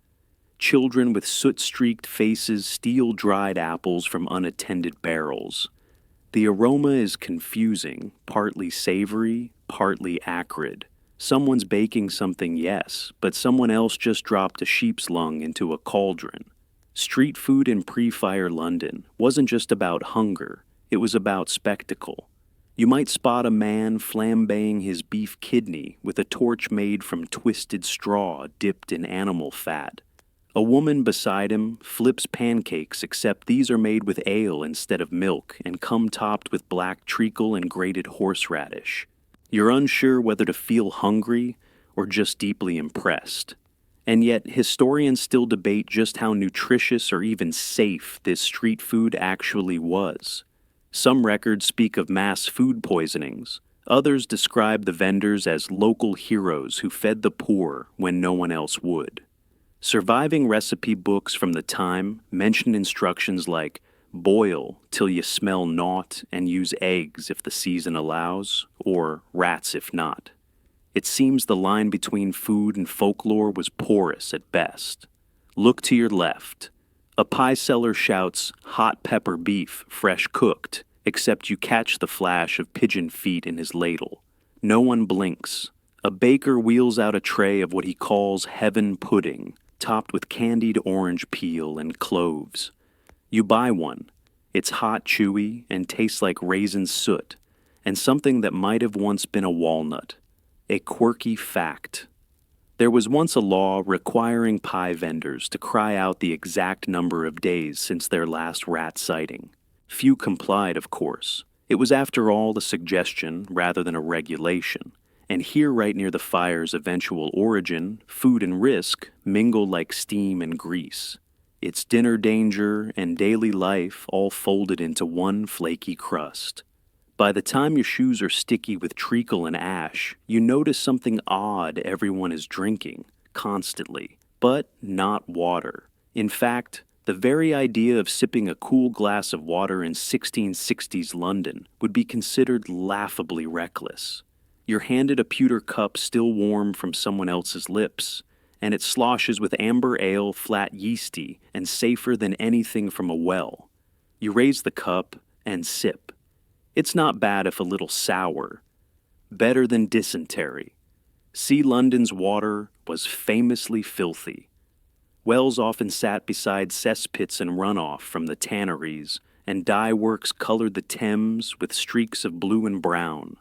Children with soot-streaked faces steal dried apples from unattended barrels. The aroma is confusing, partly savory, partly acrid. Someone's baking something, yes, but someone else just dropped a sheep's lung into a cauldron. Street food in pre-fire London wasn't just about hunger, it was about spectacle. You might spot a man flambeing his beef kidney with a torch made from twisted straw dipped in animal fat. A woman beside him flips pancakes, except these are made with ale instead of milk and come topped with black treacle and grated horseradish. You're unsure whether to feel hungry or just deeply impressed. And yet, historians still debate just how nutritious or even safe this street food actually was. Some records speak of mass food poisonings. Others describe the vendors as local heroes who fed the poor when no one else would. Surviving recipe books from the time mention instructions like boil till you smell naught and use eggs if the season allows, or rats if not. It seems the line between food and folklore was porous at best. Look to your left. A pie seller shouts, "Hot pepper beef, fresh cooked," except you catch the flash of pigeon feet in his ladle. No one blinks. A baker wheels out a tray of what he calls heaven pudding, topped with candied orange peel and cloves. You buy one. It's hot, chewy, and tastes like raisin soot, and something that might have once been a walnut. A quirky fact. There was once a law requiring pie vendors to cry out the exact number of days since their last rat sighting. Few complied, of course. It was, after all, a suggestion rather than a regulation. And here, right near the fire's eventual origin, food and risk mingle like steam and grease. It's dinner danger and daily life all folded into one flaky crust. By the time your shoes are sticky with treacle and ash, you notice something odd everyone is drinking, constantly, but not water. In fact, the very idea of sipping a cool glass of water in 1660s London would be considered laughably reckless. You're handed a pewter cup still warm from someone else's lips, and it sloshes with amber ale, flat yeasty, and safer than anything from a well. You raise the cup and sip. It's not bad if a little sour. Better than dysentery. See, London's water was famously filthy. Wells often sat beside cesspits and runoff from the tanneries, and dye works colored the Thames with streaks of blue and brown.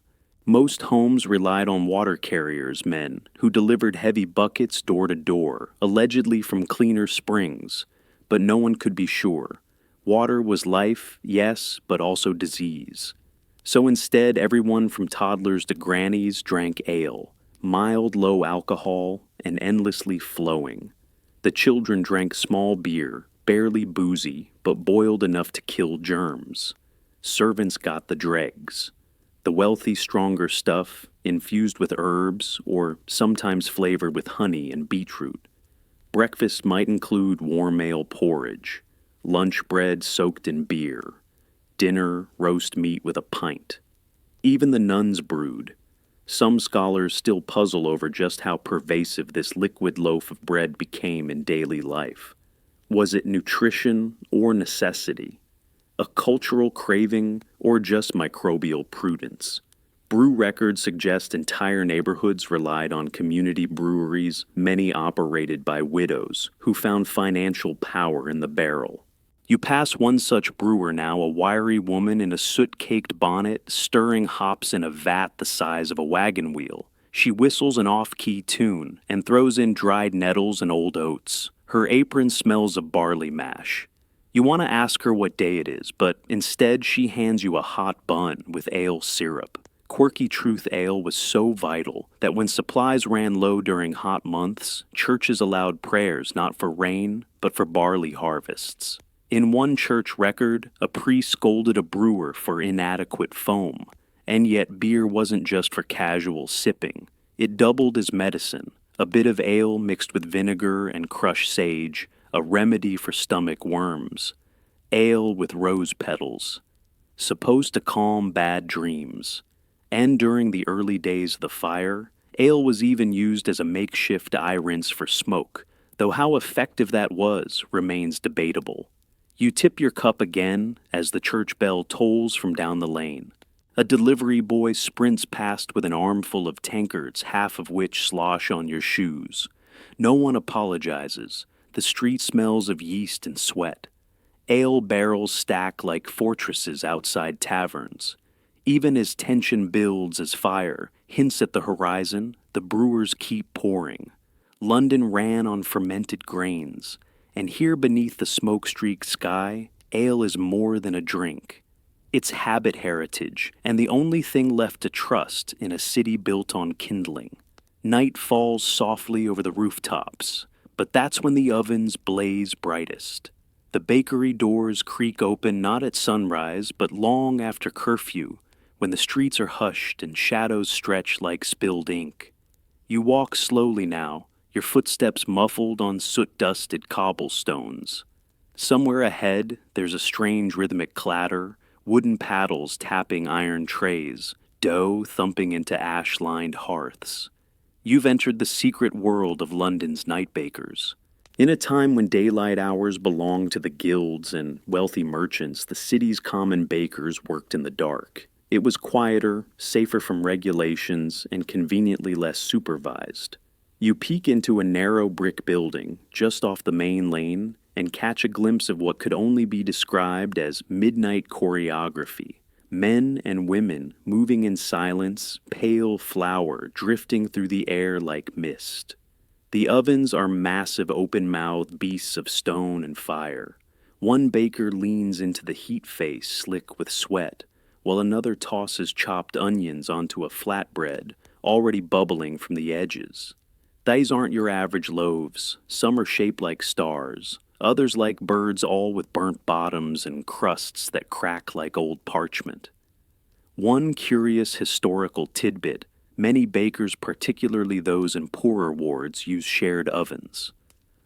Most homes relied on water carriers men who delivered heavy buckets door to door, allegedly from cleaner springs, but no one could be sure. Water was life, yes, but also disease. So instead, everyone from toddlers to grannies drank ale, mild, low alcohol, and endlessly flowing. The children drank small beer, barely boozy, but boiled enough to kill germs. Servants got the dregs. The wealthy, stronger stuff, infused with herbs or sometimes flavored with honey and beetroot. Breakfast might include warm ale porridge, lunch bread soaked in beer, dinner roast meat with a pint. Even the nuns brewed. Some scholars still puzzle over just how pervasive this liquid loaf of bread became in daily life. Was it nutrition or necessity? A cultural craving, or just microbial prudence? Brew records suggest entire neighborhoods relied on community breweries, many operated by widows who found financial power in the barrel. You pass one such brewer now, a wiry woman in a soot-caked bonnet, stirring hops in a vat the size of a wagon wheel. She whistles an off-key tune and throws in dried nettles and old oats. Her apron smells of barley mash. You want to ask her what day it is, but instead she hands you a hot bun with ale syrup. Quirky Truth Ale was so vital that when supplies ran low during hot months, churches allowed prayers not for rain, but for barley harvests. In one church record, a priest scolded a brewer for inadequate foam, and yet beer wasn't just for casual sipping. It doubled as medicine, a bit of ale mixed with vinegar and crushed sage, a remedy for stomach worms. Ale with rose petals, supposed to calm bad dreams. And during the early days of the fire, ale was even used as a makeshift eye rinse for smoke, though how effective that was remains debatable. You tip your cup again as the church bell tolls from down the lane. A delivery boy sprints past with an armful of tankards, half of which slosh on your shoes. No one apologizes. The street smells of yeast and sweat. Ale barrels stack like fortresses outside taverns. Even as tension builds as fire hints at the horizon, the brewers keep pouring. London ran on fermented grains, and here beneath the smoke-streaked sky, ale is more than a drink. It's habit heritage, and the only thing left to trust in a city built on kindling. Night falls softly over the rooftops, but that's when the ovens blaze brightest. The bakery doors creak open not at sunrise, but long after curfew, when the streets are hushed and shadows stretch like spilled ink. You walk slowly now, your footsteps muffled on soot-dusted cobblestones. Somewhere ahead, there's a strange rhythmic clatter, wooden paddles tapping iron trays, dough thumping into ash-lined hearths. You've entered the secret world of London's night bakers. In a time when daylight hours belonged to the guilds and wealthy merchants, the city's common bakers worked in the dark. It was quieter, safer from regulations, and conveniently less supervised. You peek into a narrow brick building just off the main lane and catch a glimpse of what could only be described as midnight choreography. Men and women moving in silence, pale flour drifting through the air like mist. The ovens are massive open-mouthed beasts of stone and fire. One baker leans into the heat face slick with sweat, while another tosses chopped onions onto a flatbread, already bubbling from the edges. These aren't your average loaves. Some are shaped like stars, others like birds, all with burnt bottoms and crusts that crack like old parchment. One curious historical tidbit: many bakers, particularly those in poorer wards, use shared ovens.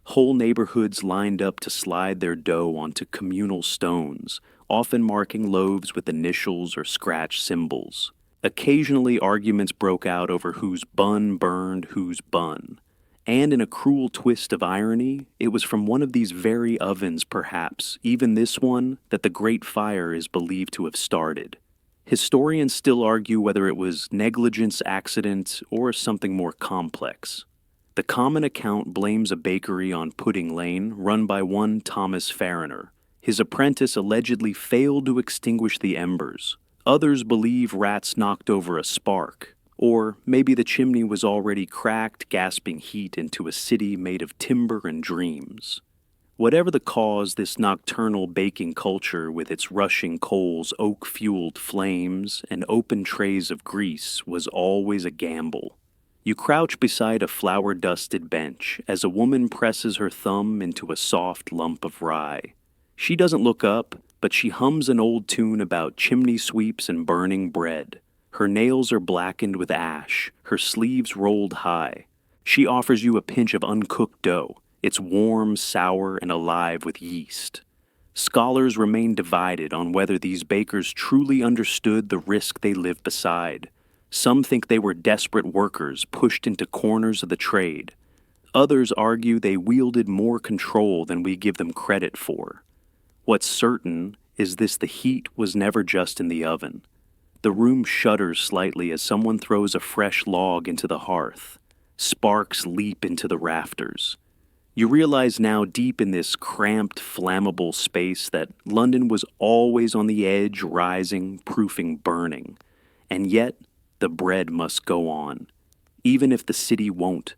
Whole neighborhoods lined up to slide their dough onto communal stones, often marking loaves with initials or scratch symbols. Occasionally arguments broke out over whose bun burned whose bun. And in a cruel twist of irony, it was from one of these very ovens, perhaps, even this one, that the Great Fire is believed to have started. Historians still argue whether it was negligence, accident, or something more complex. The common account blames a bakery on Pudding Lane run by one Thomas Farriner. His apprentice allegedly failed to extinguish the embers. Others believe rats knocked over a spark, or maybe the chimney was already cracked, gasping heat into a city made of timber and dreams. Whatever the cause, this nocturnal baking culture with its rushing coals, oak-fueled flames, and open trays of grease was always a gamble. You crouch beside a flour-dusted bench as a woman presses her thumb into a soft lump of rye. She doesn't look up, but she hums an old tune about chimney sweeps and burning bread. Her nails are blackened with ash, her sleeves rolled high. She offers you a pinch of uncooked dough. It's warm, sour, and alive with yeast. Scholars remain divided on whether these bakers truly understood the risk they lived beside. Some think they were desperate workers pushed into corners of the trade. Others argue they wielded more control than we give them credit for. What's certain is the heat was never just in the oven. The room shudders slightly as someone throws a fresh log into the hearth. Sparks leap into the rafters. You realize now, deep in this cramped, flammable space, that London was always on the edge, rising, proofing, burning. And yet, the bread must go on, even if the city won't.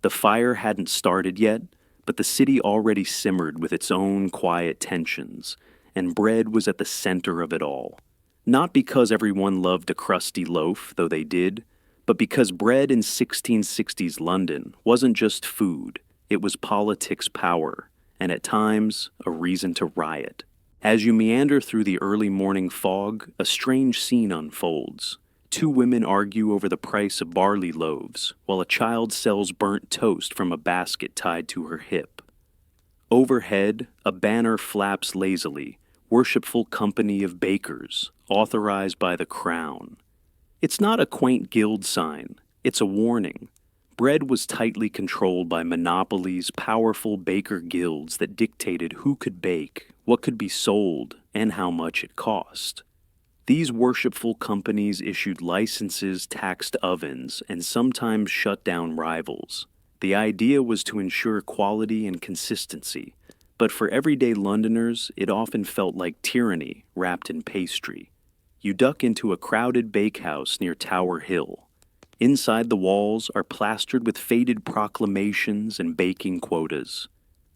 The fire hadn't started yet, but the city already simmered with its own quiet tensions, and bread was at the center of it all. Not because everyone loved a crusty loaf, though they did, but because bread in 1660s London wasn't just food. It was politics power, and at times, a reason to riot. As you meander through the early morning fog, a strange scene unfolds. Two women argue over the price of barley loaves, while a child sells burnt toast from a basket tied to her hip. Overhead, a banner flaps lazily, Worshipful Company of Bakers, authorized by the Crown. It's not a quaint guild sign, it's a warning. Bread was tightly controlled by monopolies, powerful baker guilds that dictated who could bake, what could be sold, and how much it cost. These worshipful companies issued licenses, taxed ovens, and sometimes shut down rivals. The idea was to ensure quality and consistency, but for everyday Londoners, it often felt like tyranny wrapped in pastry. You duck into a crowded bakehouse near Tower Hill. Inside the walls are plastered with faded proclamations and baking quotas.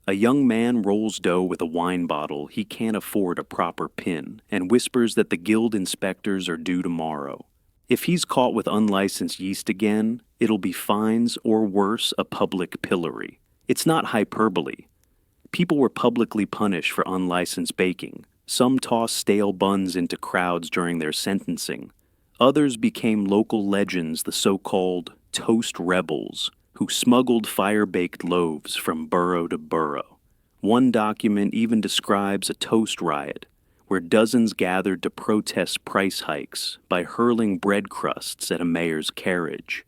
A young man rolls dough with a wine bottle he can't afford a proper pin and whispers that the guild inspectors are due tomorrow. If he's caught with unlicensed yeast again, it'll be fines or worse, a public pillory. It's not hyperbole. People were publicly punished for unlicensed baking. Some tossed stale buns into crowds during their sentencing. Others became local legends, the so-called toast rebels, who smuggled fire-baked loaves from borough to borough. One document even describes a toast riot, where dozens gathered to protest price hikes by hurling bread crusts at a mayor's carriage.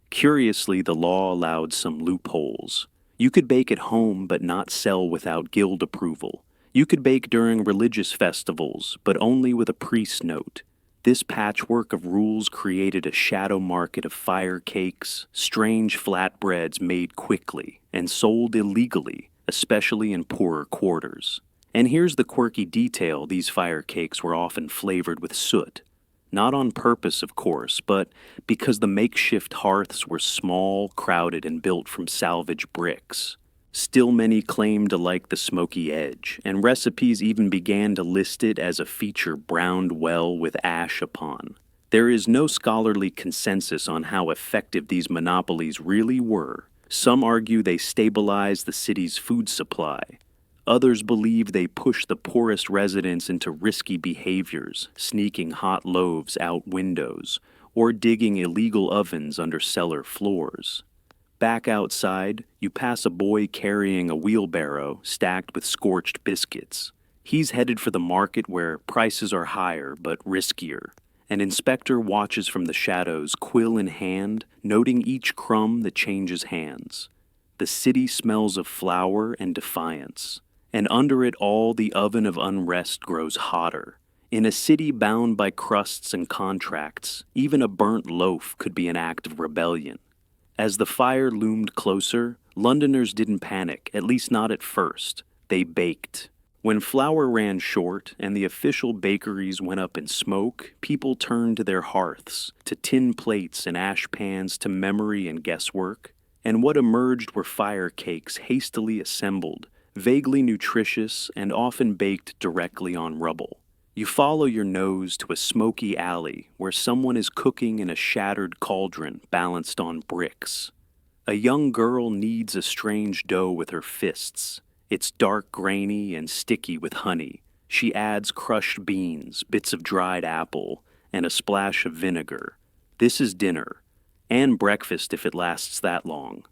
Curiously, the law allowed some loopholes. You could bake at home but not sell without guild approval. You could bake during religious festivals, but only with a priest's note. This patchwork of rules created a shadow market of fire cakes, strange flatbreads made quickly and sold illegally, especially in poorer quarters. And here's the quirky detail: these fire cakes were often flavored with soot. Not on purpose, of course, but because the makeshift hearths were small, crowded, and built from salvage bricks. Still, many claimed to like the smoky edge, and recipes even began to list it as a feature browned well with ash upon. There is no scholarly consensus on how effective these monopolies really were. Some argue they stabilized the city's food supply. Others believe they pushed the poorest residents into risky behaviors, sneaking hot loaves out windows, or digging illegal ovens under cellar floors. Back outside, you pass a boy carrying a wheelbarrow stacked with scorched biscuits. He's headed for the market where prices are higher but riskier. An inspector watches from the shadows, quill in hand, noting each crumb that changes hands. The city smells of flour and defiance, and under it all the oven of unrest grows hotter. In a city bound by crusts and contracts, even a burnt loaf could be an act of rebellion. As the fire loomed closer, Londoners didn't panic, at least not at first. They baked. When flour ran short and the official bakeries went up in smoke, people turned to their hearths, to tin plates and ash pans, to memory and guesswork. And what emerged were fire cakes hastily assembled, vaguely nutritious and often baked directly on rubble. You follow your nose to a smoky alley where someone is cooking in a shattered cauldron balanced on bricks. A young girl kneads a strange dough with her fists. It's dark, grainy, and sticky with honey. She adds crushed beans, bits of dried apple, and a splash of vinegar. This is dinner, and breakfast if it lasts that long.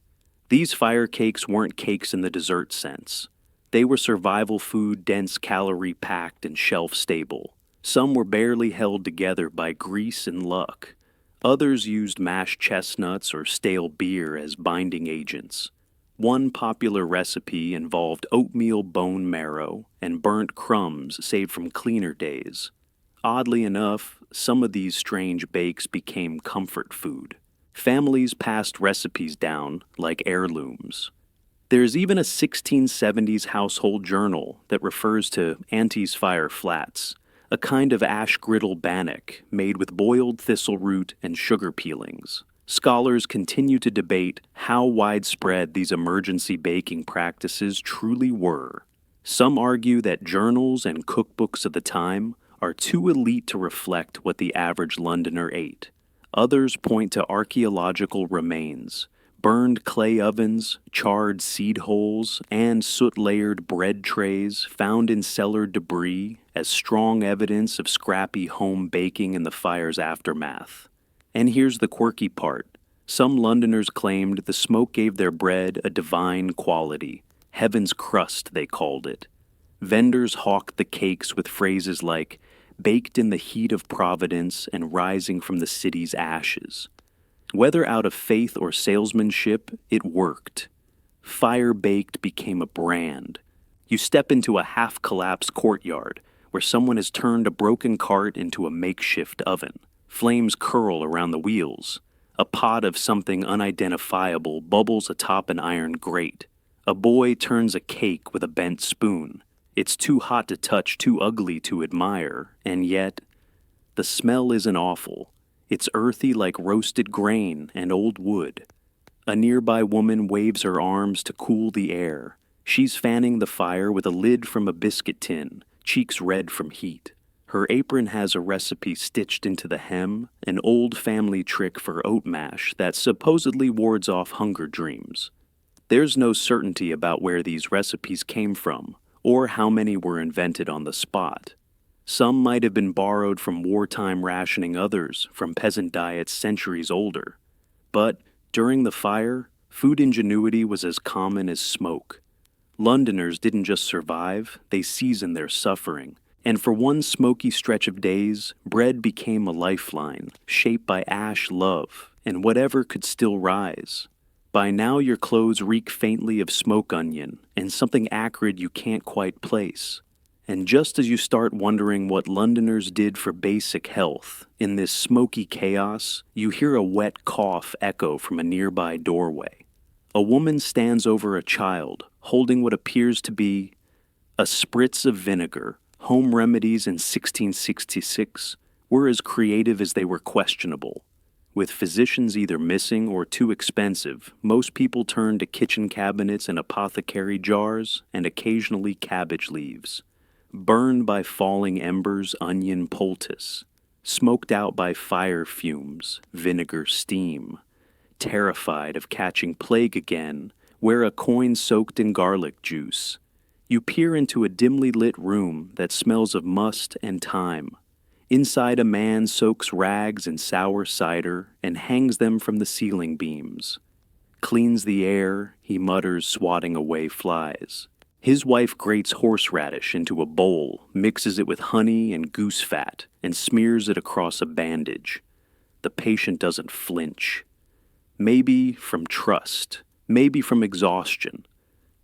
These fire cakes weren't cakes in the dessert sense. They were survival food, dense, calorie-packed, and shelf-stable. Some were barely held together by grease and luck. Others used mashed chestnuts or stale beer as binding agents. One popular recipe involved oatmeal bone marrow and burnt crumbs saved from cleaner days. Oddly enough, some of these strange bakes became comfort food. Families passed recipes down like heirlooms. There's even a 1670s household journal that refers to Auntie's Fire Flats, a kind of ash griddle bannock made with boiled thistleroot and sugar peelings. Scholars continue to debate how widespread these emergency baking practices truly were. Some argue that journals and cookbooks of the time are too elite to reflect what the average Londoner ate. Others point to archaeological remains, burned clay ovens, charred seed holes, and soot-layered bread trays found in cellar debris as strong evidence of scrappy home baking in the fire's aftermath. And here's the quirky part. Some Londoners claimed the smoke gave their bread a divine quality. Heaven's crust, they called it. Vendors hawked the cakes with phrases like, baked in the heat of Providence and rising from the city's ashes. Whether out of faith or salesmanship, it worked. Fire baked became a brand. You step into a half-collapsed courtyard where someone has turned a broken cart into a makeshift oven. Flames curl around the wheels. A pot of something unidentifiable bubbles atop an iron grate. A boy turns a cake with a bent spoon. It's too hot to touch, too ugly to admire, and yet, the smell isn't awful. It's earthy like roasted grain and old wood. A nearby woman waves her arms to cool the air. She's fanning the fire with a lid from a biscuit tin, cheeks red from heat. Her apron has a recipe stitched into the hem, an old family trick for oat mash that supposedly wards off hunger dreams. There's no certainty about where these recipes came from, or how many were invented on the spot. Some might have been borrowed from wartime rationing, others from peasant diets centuries older. But during the fire, food ingenuity was as common as smoke. Londoners didn't just survive, they seasoned their suffering. And for one smoky stretch of days, bread became a lifeline, shaped by ash love and whatever could still rise. By now your clothes reek faintly of smoke onion and something acrid you can't quite place. And just as you start wondering what Londoners did for basic health, in this smoky chaos, you hear a wet cough echo from a nearby doorway. A woman stands over a child, holding what appears to be a spritz of vinegar. Home remedies in 1666 were as creative as they were questionable. With physicians either missing or too expensive, most people turned to kitchen cabinets and apothecary jars and occasionally cabbage leaves. Burned by falling embers, onion poultice. Smoked out by fire fumes, vinegar steam. Terrified of catching plague again, wear a coin soaked in garlic juice. You peer into a dimly lit room that smells of must and thyme. Inside, a man soaks rags in sour cider and hangs them from the ceiling beams. Cleans the air, he mutters, swatting away flies. His wife grates horseradish into a bowl, mixes it with honey and goose fat, and smears it across a bandage. The patient doesn't flinch. Maybe from trust, maybe from exhaustion.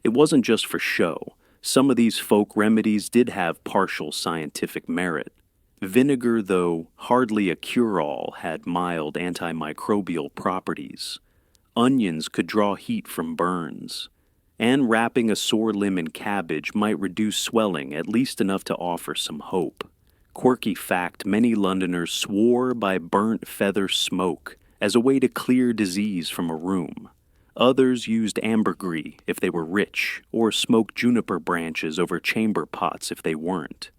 It wasn't just for show. Some of these folk remedies did have partial scientific merit. Vinegar, though hardly a cure-all, had mild antimicrobial properties. Onions could draw heat from burns. And wrapping a sore limb in cabbage might reduce swelling, at least enough to offer some hope. Quirky fact, many Londoners swore by burnt feather smoke as a way to clear disease from a room. Others used ambergris if they were rich, or smoked juniper branches over chamber pots if they weren't.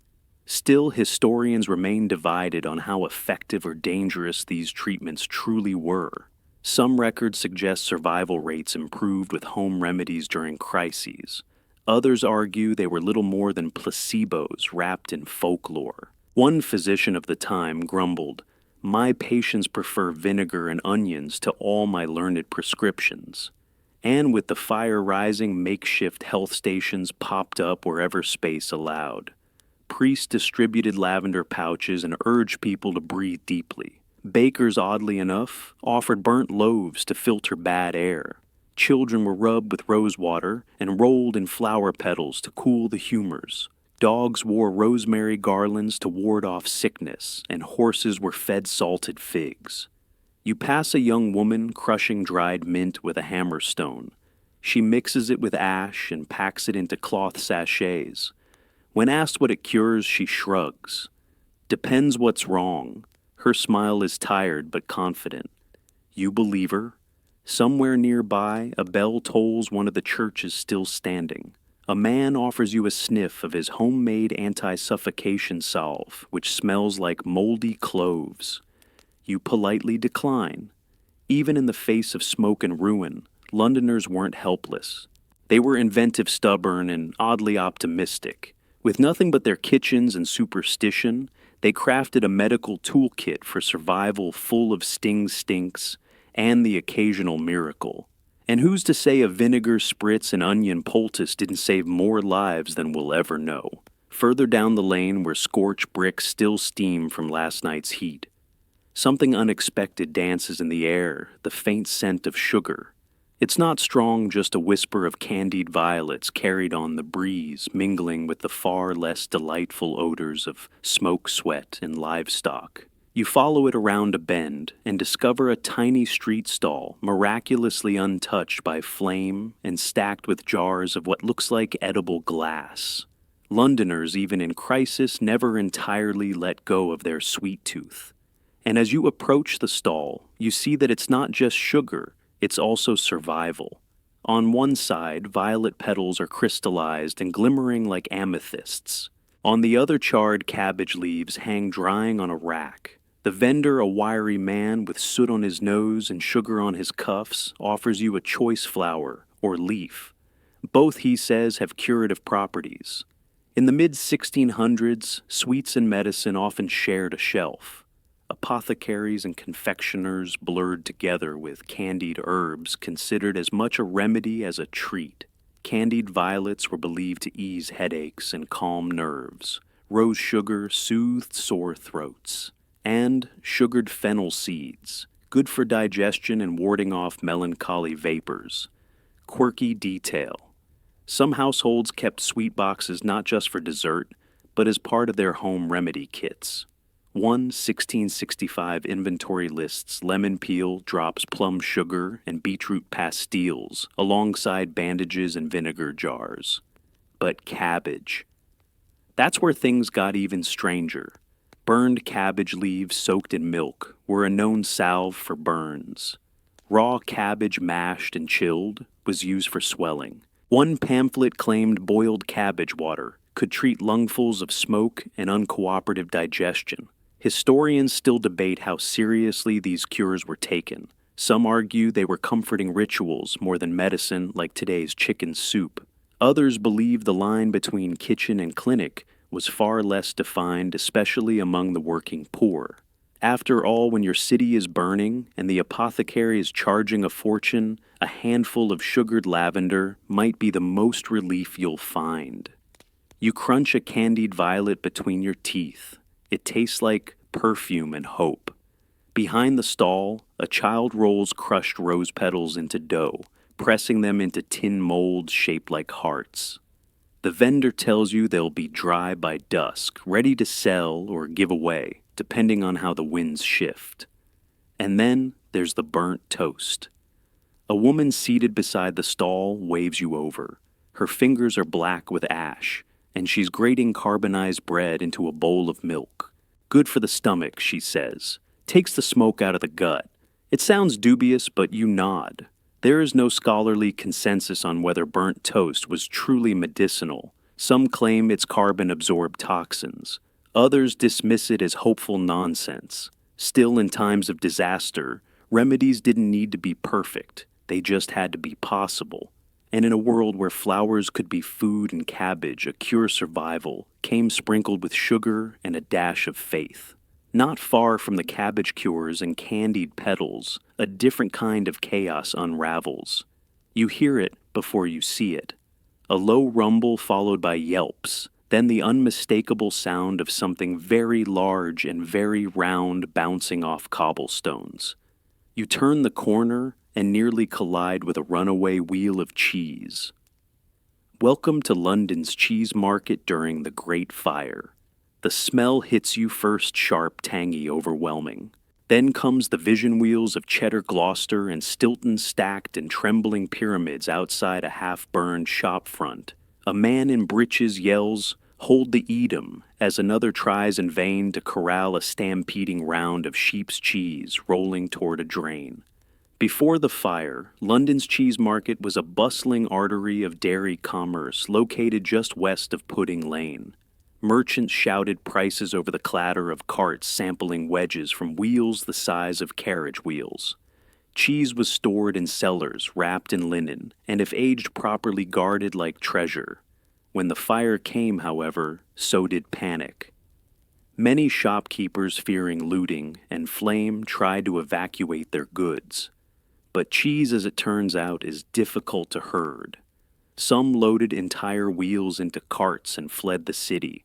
Still, historians remain divided on how effective or dangerous these treatments truly were. Some records suggest survival rates improved with home remedies during crises. Others argue they were little more than placebos wrapped in folklore. One physician of the time grumbled, "My patients prefer vinegar and onions to all my learned prescriptions." And with the fire rising, makeshift health stations popped up wherever space allowed. Priests distributed lavender pouches and urged people to breathe deeply. Bakers, oddly enough, offered burnt loaves to filter bad air. Children were rubbed with rose water and rolled in flower petals to cool the humors. Dogs wore rosemary garlands to ward off sickness, and horses were fed salted figs. You pass a young woman crushing dried mint with a hammerstone. She mixes it with ash and packs it into cloth sachets. When asked what it cures, she shrugs. Depends what's wrong. Her smile is tired but confident. You believe her? Somewhere nearby, a bell tolls one of the churches still standing. A man offers you a sniff of his homemade anti-suffocation salve, which smells like moldy cloves. You politely decline. Even in the face of smoke and ruin, Londoners weren't helpless. They were inventive, stubborn, and oddly optimistic. With nothing but their kitchens and superstition, they crafted a medical toolkit for survival full of stinks and the occasional miracle. And who's to say a vinegar spritz and onion poultice didn't save more lives than we'll ever know? Further down the lane were scorched bricks still steam from last night's heat. Something unexpected dances in the air, the faint scent of sugar. It's not strong, just a whisper of candied violets carried on the breeze, mingling with the far less delightful odors of smoke, sweat, and livestock. You follow it around a bend and discover a tiny street stall, miraculously untouched by flame and stacked with jars of what looks like edible glass. Londoners, even in crisis, never entirely let go of their sweet tooth. And as you approach the stall, you see that it's not just sugar, it's also survival. On one side, violet petals are crystallized and glimmering like amethysts. On the other, charred cabbage leaves hang drying on a rack. The vendor, a wiry man with soot on his nose and sugar on his cuffs, offers you a choice flower or leaf. Both, he says, have curative properties. In the mid-1600s, sweets and medicine often shared a shelf. Apothecaries and confectioners blurred together with candied herbs considered as much a remedy as a treat. Candied violets were believed to ease headaches and calm nerves. Rose sugar soothed sore throats. And sugared fennel seeds, good for digestion and warding off melancholy vapors. Quirky detail. Some households kept sweet boxes not just for dessert, but as part of their home remedy kits. One 1665 inventory lists lemon peel, drops plum sugar, and beetroot pastilles, alongside bandages and vinegar jars. But cabbage. That's where things got even stranger. Burned cabbage leaves soaked in milk were a known salve for burns. Raw cabbage mashed and chilled was used for swelling. One pamphlet claimed boiled cabbage water could treat lungfuls of smoke and uncooperative digestion. Historians still debate how seriously these cures were taken. Some argue they were comforting rituals more than medicine, like today's chicken soup. Others believe the line between kitchen and clinic was far less defined, especially among the working poor. After all, when your city is burning and the apothecary is charging a fortune, a handful of sugared lavender might be the most relief you'll find. You crunch a candied violet between your teeth. It tastes like perfume and hope. Behind the stall, a child rolls crushed rose petals into dough, pressing them into tin molds shaped like hearts. The vendor tells you they'll be dry by dusk, ready to sell or give away, depending on how the winds shift. And then there's the burnt toast. A woman seated beside the stall waves you over. Her fingers are black with ash, and she's grating carbonized bread into a bowl of milk. Good for the stomach, she says. Takes the smoke out of the gut. It sounds dubious, but you nod. There is no scholarly consensus on whether burnt toast was truly medicinal. Some claim its carbon-absorbed toxins. Others dismiss it as hopeful nonsense. Still, in times of disaster, remedies didn't need to be perfect. They just had to be possible. And in a world where flowers could be food and cabbage, a cure survival came sprinkled with sugar and a dash of faith. Not far from the cabbage cures and candied petals, a different kind of chaos unravels. You hear it before you see it. A low rumble followed by yelps, then the unmistakable sound of something very large and very round bouncing off cobblestones. You turn the corner and nearly collide with a runaway wheel of cheese. Welcome to London's cheese market during the Great Fire. The smell hits you first sharp, tangy, overwhelming. Then comes the vision wheels of Cheddar Gloucester and Stilton stacked in trembling pyramids outside a half-burned shop front. A man in breeches yells, "Hold the Edam," as another tries in vain to corral a stampeding round of sheep's cheese rolling toward a drain. Before the fire, London's cheese market was a bustling artery of dairy commerce located just west of Pudding Lane. Merchants shouted prices over the clatter of carts sampling wedges from wheels the size of carriage wheels. Cheese was stored in cellars wrapped in linen, and if aged properly guarded like treasure. When the fire came, however, so did panic. Many shopkeepers, fearing looting and flame, tried to evacuate their goods. But cheese, as it turns out, is difficult to herd. Some loaded entire wheels into carts and fled the city.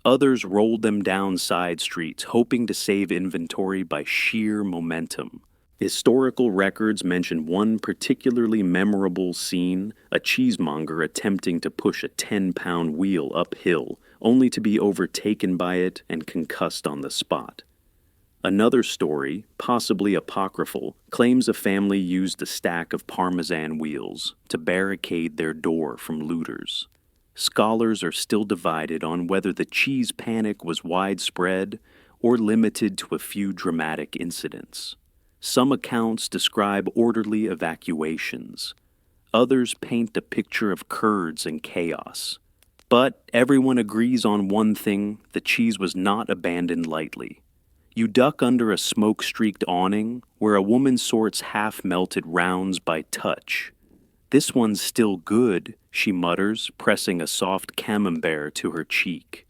Others rolled them down side streets, hoping to save inventory by sheer momentum. Historical records mention one particularly memorable scene: a cheesemonger attempting to push a 10-pound wheel uphill, only to be overtaken by it and concussed on the spot. Another story, possibly apocryphal, claims a family used a stack of Parmesan wheels to barricade their door from looters. Scholars are still divided on whether the cheese panic was widespread or limited to a few dramatic incidents. Some accounts describe orderly evacuations. Others paint a picture of curds and chaos. But everyone agrees on one thing: the cheese was not abandoned lightly. You duck under a smoke-streaked awning where a woman sorts half-melted rounds by touch. "This one's still good," she mutters, pressing a soft camembert to her cheek.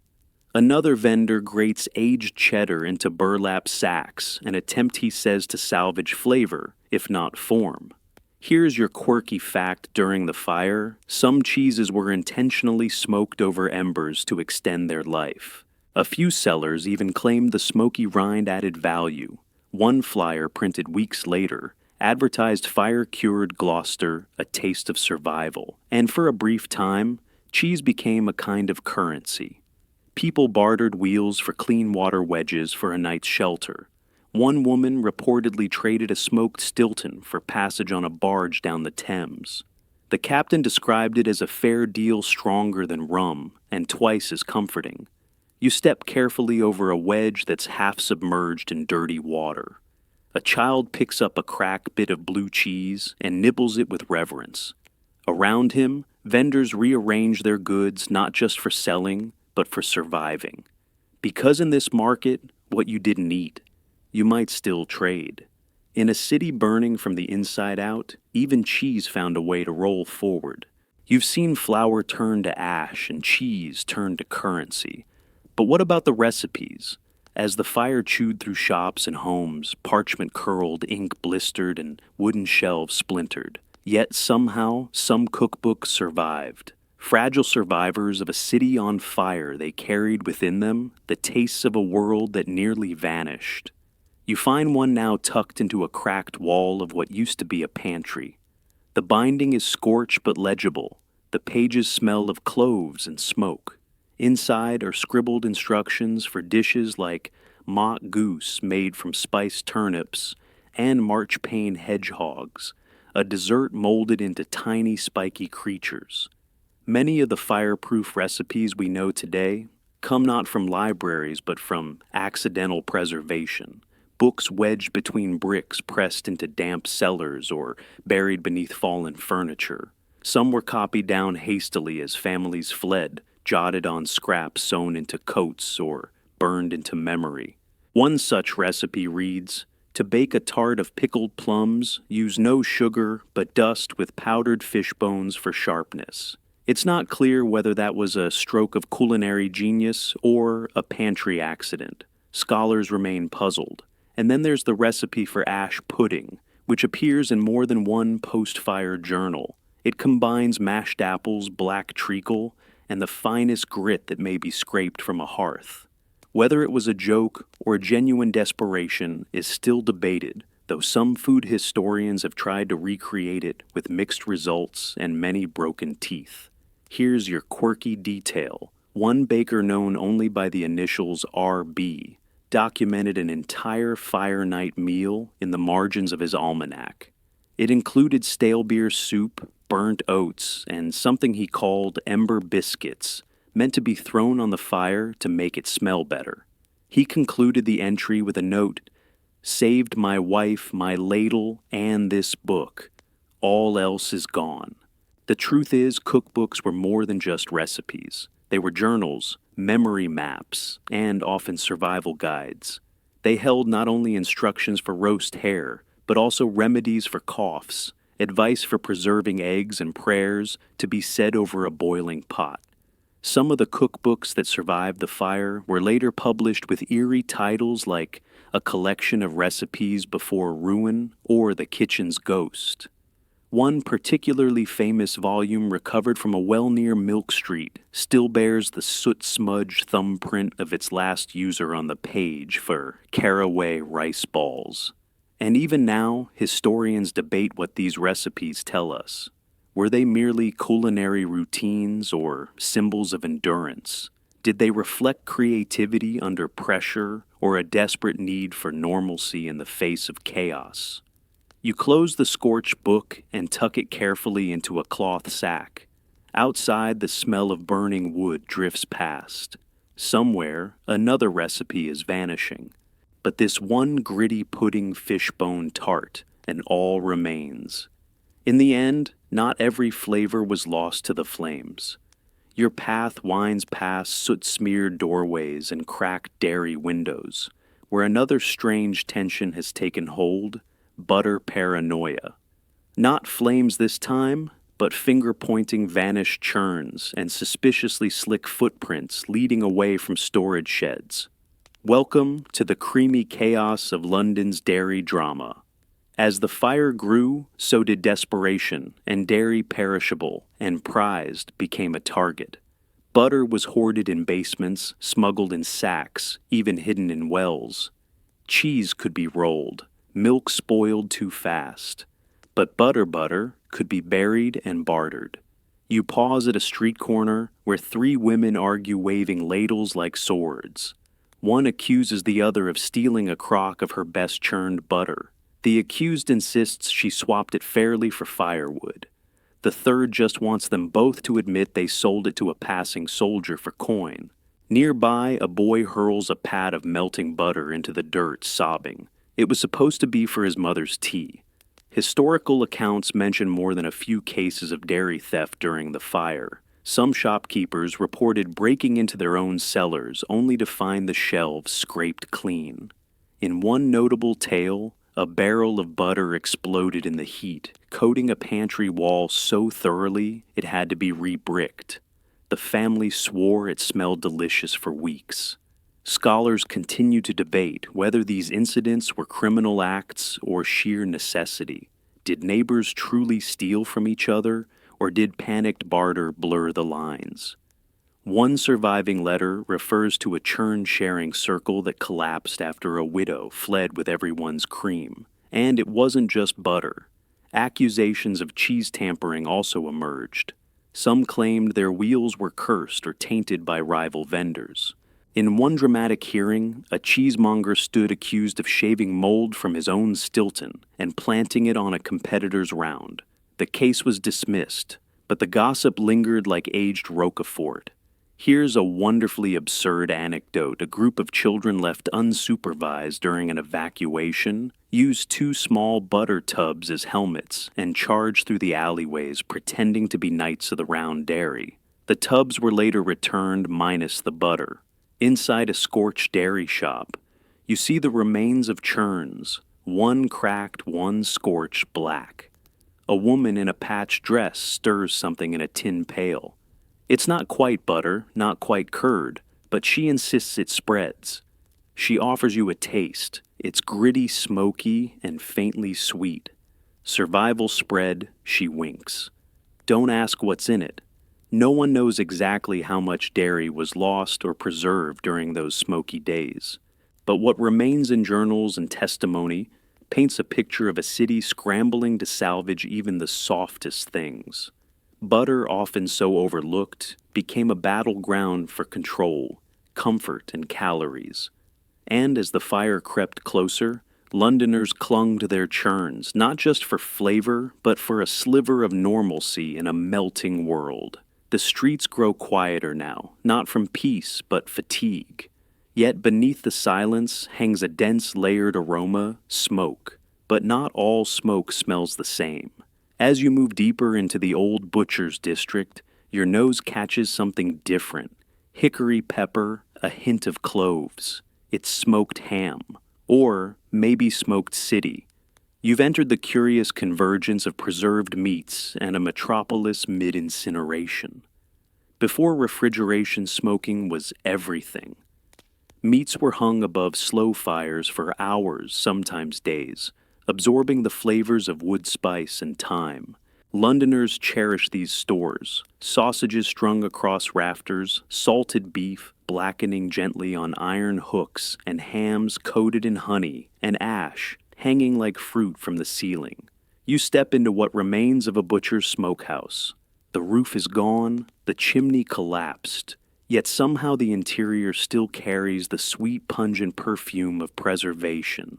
Another vendor grates aged cheddar into burlap sacks, an attempt, he says, to salvage flavor, if not form. Here's your quirky fact: during the fire, some cheeses were intentionally smoked over embers to extend their life. A few sellers even claimed the smoky rind added value. One flyer, printed weeks later, advertised fire-cured Gloucester, a taste of survival. And for a brief time, cheese became a kind of currency. People bartered wheels for clean water wedges for a night's shelter. One woman reportedly traded a smoked Stilton for passage on a barge down the Thames. The captain described it as a fair deal stronger than rum and twice as comforting. You step carefully over a wedge that's half submerged in dirty water. A child picks up a cracked bit of blue cheese and nibbles it with reverence. Around him, vendors rearrange their goods not just for selling, but for surviving. Because in this market, what you didn't eat, you might still trade. In a city burning from the inside out, even cheese found a way to roll forward. You've seen flour turn to ash and cheese turn to currency. But what about the recipes? As the fire chewed through shops and homes, parchment curled, ink blistered, and wooden shelves splintered. Yet somehow, some cookbooks survived. Fragile survivors of a city on fire, they carried within them the tastes of a world that nearly vanished. You find one now tucked into a cracked wall of what used to be a pantry. The binding is scorched but legible. The pages smell of cloves and smoke. Inside are scribbled instructions for dishes like mock goose made from spiced turnips and marchpane hedgehogs, a dessert molded into tiny spiky creatures. Many of the fireproof recipes we know today come not from libraries but from accidental preservation. Books wedged between bricks pressed into damp cellars or buried beneath fallen furniture. Some were copied down hastily as families fled, jotted on scraps sewn into coats or burned into memory. One such recipe reads, "To bake a tart of pickled plums, use no sugar, but dust with powdered fish bones for sharpness." It's not clear whether that was a stroke of culinary genius or a pantry accident. Scholars remain puzzled. And then there's the recipe for ash pudding, which appears in more than one post-fire journal. It combines mashed apples, black treacle, and the finest grit that may be scraped from a hearth. Whether it was a joke or genuine desperation is still debated, though some food historians have tried to recreate it with mixed results and many broken teeth. Here's your quirky detail. One baker known only by the initials RB documented an entire fire night meal in the margins of his almanac. It included stale beer soup, burnt oats, and something he called ember biscuits, meant to be thrown on the fire to make it smell better. He concluded the entry with a note, "Saved my wife, my ladle, and this book. All else is gone." The truth is, cookbooks were more than just recipes. They were journals, memory maps, and often survival guides. They held not only instructions for roast hare, but also remedies for coughs, advice for preserving eggs, and prayers to be said over a boiling pot. Some of the cookbooks that survived the fire were later published with eerie titles like A Collection of Recipes Before Ruin or The Kitchen's Ghost. One particularly famous volume recovered from a well near Milk Street still bears the soot-smudged thumbprint of its last user on the page for caraway rice balls. And even now, historians debate what these recipes tell us. Were they merely culinary routines or symbols of endurance? Did they reflect creativity under pressure or a desperate need for normalcy in the face of chaos? You close the scorched book and tuck it carefully into a cloth sack. Outside, the smell of burning wood drifts past. Somewhere, another recipe is vanishing. But this one gritty pudding fishbone tart, and all remains. In the end, not every flavor was lost to the flames. Your path winds past soot-smeared doorways and cracked dairy windows, where another strange tension has taken hold: butter paranoia. Not flames this time, but finger-pointing vanished churns and suspiciously slick footprints leading away from storage sheds. Welcome to the creamy chaos of London's dairy drama. As the fire grew, so did desperation, and dairy perishable and prized became a target. Butter was hoarded in basements, smuggled in sacks, even hidden in wells. Cheese could be rolled, milk spoiled too fast. But butter could be buried and bartered. You pause at a street corner where three women argue waving ladles like swords. One accuses the other of stealing a crock of her best churned butter. The accused insists she swapped it fairly for firewood. The third just wants them both to admit they sold it to a passing soldier for coin. Nearby, a boy hurls a pat of melting butter into the dirt, sobbing. It was supposed to be for his mother's tea. Historical accounts mention more than a few cases of dairy theft during the fire. Some shopkeepers reported breaking into their own cellars only to find the shelves scraped clean. In one notable tale, a barrel of butter exploded in the heat, coating a pantry wall so thoroughly it had to be re-bricked. The family swore it smelled delicious for weeks. Scholars continue to debate whether these incidents were criminal acts or sheer necessity. Did neighbors truly steal from each other, or did panicked barter blur the lines? One surviving letter refers to a churn-sharing circle that collapsed after a widow fled with everyone's cream. And it wasn't just butter. Accusations of cheese tampering also emerged. Some claimed their wheels were cursed or tainted by rival vendors. In one dramatic hearing, a cheesemonger stood accused of shaving mold from his own Stilton and planting it on a competitor's round. The case was dismissed, but the gossip lingered like aged Roquefort. Here's a wonderfully absurd anecdote. A group of children left unsupervised during an evacuation used two small butter tubs as helmets and charged through the alleyways pretending to be knights of the Round Dairy. The tubs were later returned minus the butter. Inside a scorched dairy shop, you see the remains of churns, one cracked, one scorched black. A woman in a patched dress stirs something in a tin pail. It's not quite butter, not quite curd, but she insists it spreads. She offers you a taste. It's gritty, smoky, and faintly sweet. Survival spread, she winks. Don't ask what's in it. No one knows exactly how much dairy was lost or preserved during those smoky days. But what remains in journals and testimony paints a picture of a city scrambling to salvage even the softest things. Butter, often so overlooked, became a battleground for control, comfort, and calories. And as the fire crept closer, Londoners clung to their churns, not just for flavor, but for a sliver of normalcy in a melting world. The streets grow quieter now, not from peace, but fatigue. Yet beneath the silence hangs a dense layered aroma, smoke. But not all smoke smells the same. As you move deeper into the old butcher's district, your nose catches something different. Hickory pepper, a hint of cloves. It's smoked ham. Or maybe smoked city. You've entered the curious convergence of preserved meats and a metropolis mid-incineration. Before refrigeration, smoking was everything. Meats were hung above slow fires for hours, sometimes days, absorbing the flavors of wood spice and thyme. Londoners cherish these stores, sausages strung across rafters, salted beef blackening gently on iron hooks, and hams coated in honey and ash hanging like fruit from the ceiling. You step into what remains of a butcher's smokehouse. The roof is gone, the chimney collapsed, yet somehow the interior still carries the sweet, pungent perfume of preservation.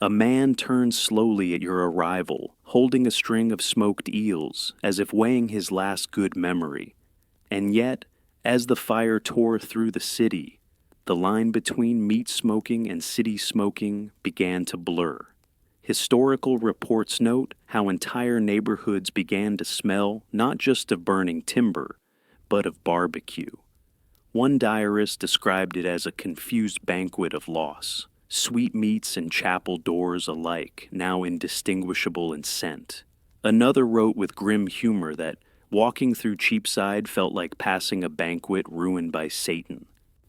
A man turns slowly at your arrival, holding a string of smoked eels, as if weighing his last good memory. And yet, as the fire tore through the city, the line between meat smoking and city smoking began to blur. Historical reports note how entire neighborhoods began to smell not just of burning timber, but of barbecue. One diarist described it as a confused banquet of loss, sweetmeats and chapel doors alike now indistinguishable in scent. Another wrote with grim humor that walking through Cheapside felt like passing a banquet ruined by Satan.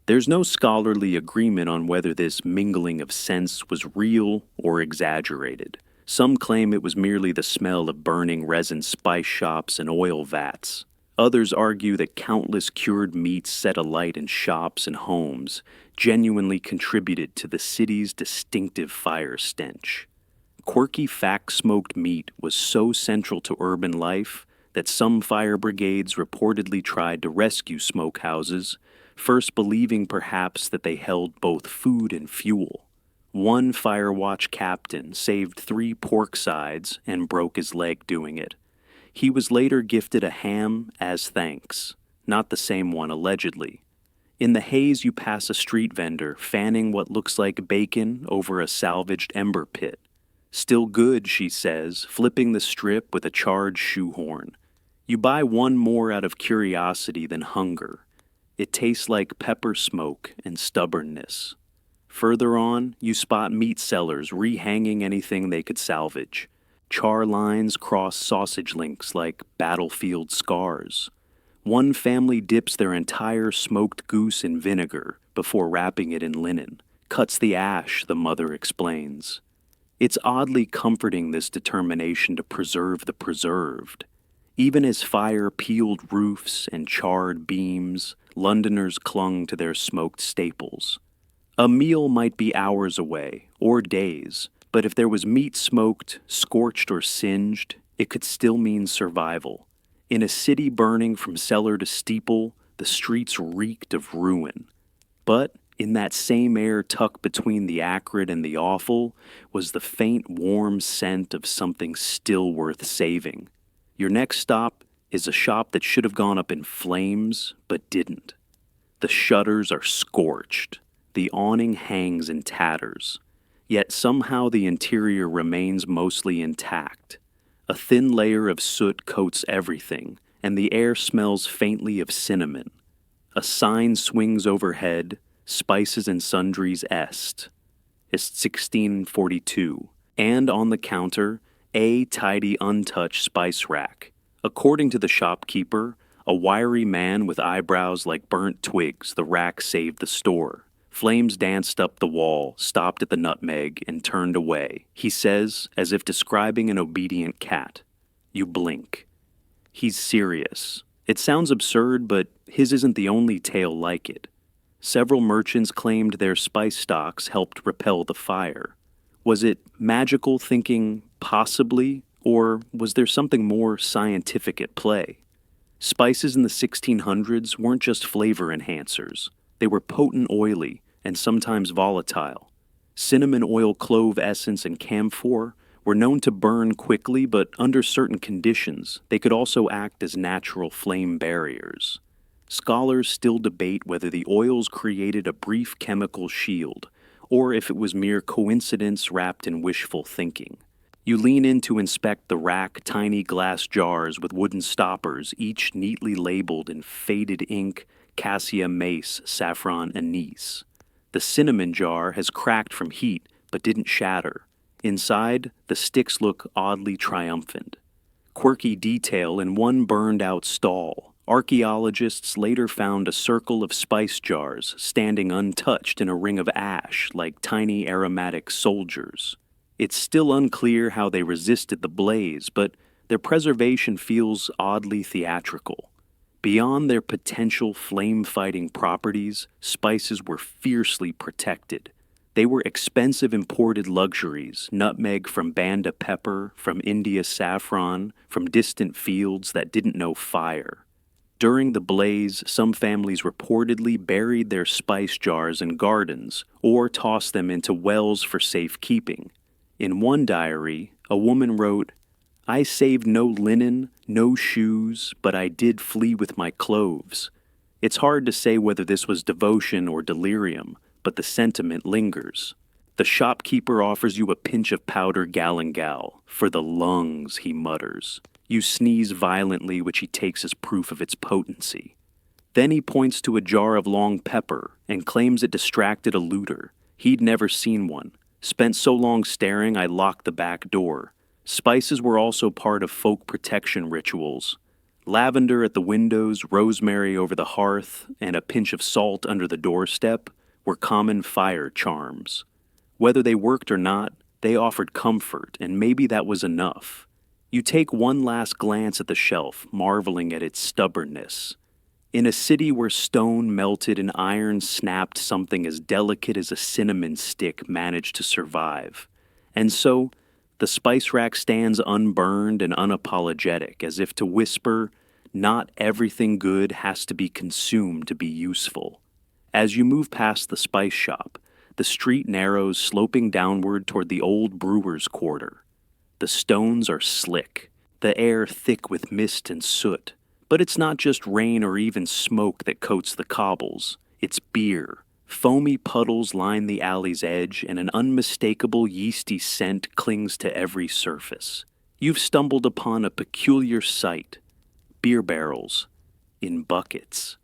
There's no scholarly agreement on whether this mingling of scents was real or exaggerated. Some claim it was merely the smell of burning resin spice shops and oil vats. Others argue that countless cured meats set alight in shops and homes genuinely contributed to the city's distinctive fire stench. Quirky fact-smoked meat was so central to urban life that some fire brigades reportedly tried to rescue smokehouses, first believing perhaps that they held both food and fuel. One fire watch captain saved 3 pork sides and broke his leg doing it. He was later gifted a ham as thanks, not the same one allegedly. In the haze you pass a street vendor fanning what looks like bacon over a salvaged ember pit. Still good, she says, flipping the strip with a charred shoehorn. You buy one more out of curiosity than hunger. It tastes like pepper smoke and stubbornness. Further on, you spot meat sellers rehanging anything they could salvage. Char lines cross sausage links like battlefield scars. One family dips their entire smoked goose in vinegar before wrapping it in linen. Cuts the ash, the mother explains. It's oddly comforting, this determination to preserve the preserved. Even as fire peeled roofs and charred beams, Londoners clung to their smoked staples. A meal might be hours away, or days, but if there was meat smoked, scorched, or singed, it could still mean survival. In a city burning from cellar to steeple, the streets reeked of ruin. But in that same air tucked between the acrid and the awful was the faint, warm scent of something still worth saving. Your next stop is a shop that should have gone up in flames, but didn't. The shutters are scorched. The awning hangs in tatters. Yet somehow the interior remains mostly intact. A thin layer of soot coats everything, and the air smells faintly of cinnamon. A sign swings overhead, Spices and Sundries Est. It's 1642, and on the counter, a tidy untouched spice rack. According to the shopkeeper, a wiry man with eyebrows like burnt twigs, the rack saved the store. Flames danced up the wall, stopped at the nutmeg, and turned away. He says, as if describing an obedient cat. You blink. He's serious. It sounds absurd, but his isn't the only tale like it. Several merchants claimed their spice stocks helped repel the fire. Was it magical thinking, possibly, or was there something more scientific at play? Spices in the 1600s weren't just flavor enhancers. They were potent, oily, and sometimes volatile. Cinnamon oil, clove essence, and camphor were known to burn quickly, but under certain conditions, they could also act as natural flame barriers. Scholars still debate whether the oils created a brief chemical shield, or if it was mere coincidence wrapped in wishful thinking. You lean in to inspect the rack, tiny glass jars with wooden stoppers, each neatly labeled in faded ink, cassia mace, saffron anise. The cinnamon jar has cracked from heat, but didn't shatter. Inside, the sticks look oddly triumphant. Quirky detail in one burned-out stall. Archaeologists later found a circle of spice jars standing untouched in a ring of ash like tiny aromatic soldiers. It's still unclear how they resisted the blaze, but their preservation feels oddly theatrical. Beyond their potential flame-fighting properties, spices were fiercely protected. They were expensive imported luxuries, nutmeg from Banda pepper, from India saffron, from distant fields that didn't know fire. During the blaze, some families reportedly buried their spice jars in gardens or tossed them into wells for safekeeping. In one diary, a woman wrote, "I saved no linen, no shoes, but I did flee with my cloves." It's hard to say whether this was devotion or delirium, but the sentiment lingers. The shopkeeper offers you a pinch of powder galangal. "For the lungs," he mutters. You sneeze violently, which he takes as proof of its potency. Then he points to a jar of long pepper and claims it distracted a looter. He'd never seen one. "Spent so long staring, I locked the back door." Spices were also part of folk protection rituals. Lavender at the windows, rosemary over the hearth, and a pinch of salt under the doorstep were common fire charms. Whether they worked or not, they offered comfort, and maybe that was enough. You take one last glance at the shelf, marveling at its stubbornness. In a city where stone melted and iron snapped, something as delicate as a cinnamon stick managed to survive. And so, the spice rack stands unburned and unapologetic, as if to whisper, not everything good has to be consumed to be useful. As you move past the spice shop, the street narrows, sloping downward toward the old brewer's quarter. The stones are slick, the air thick with mist and soot. But it's not just rain or even smoke that coats the cobbles. It's beer. Foamy puddles line the alley's edge, and an unmistakable yeasty scent clings to every surface. You've stumbled upon a peculiar sight. Beer barrels in buckets.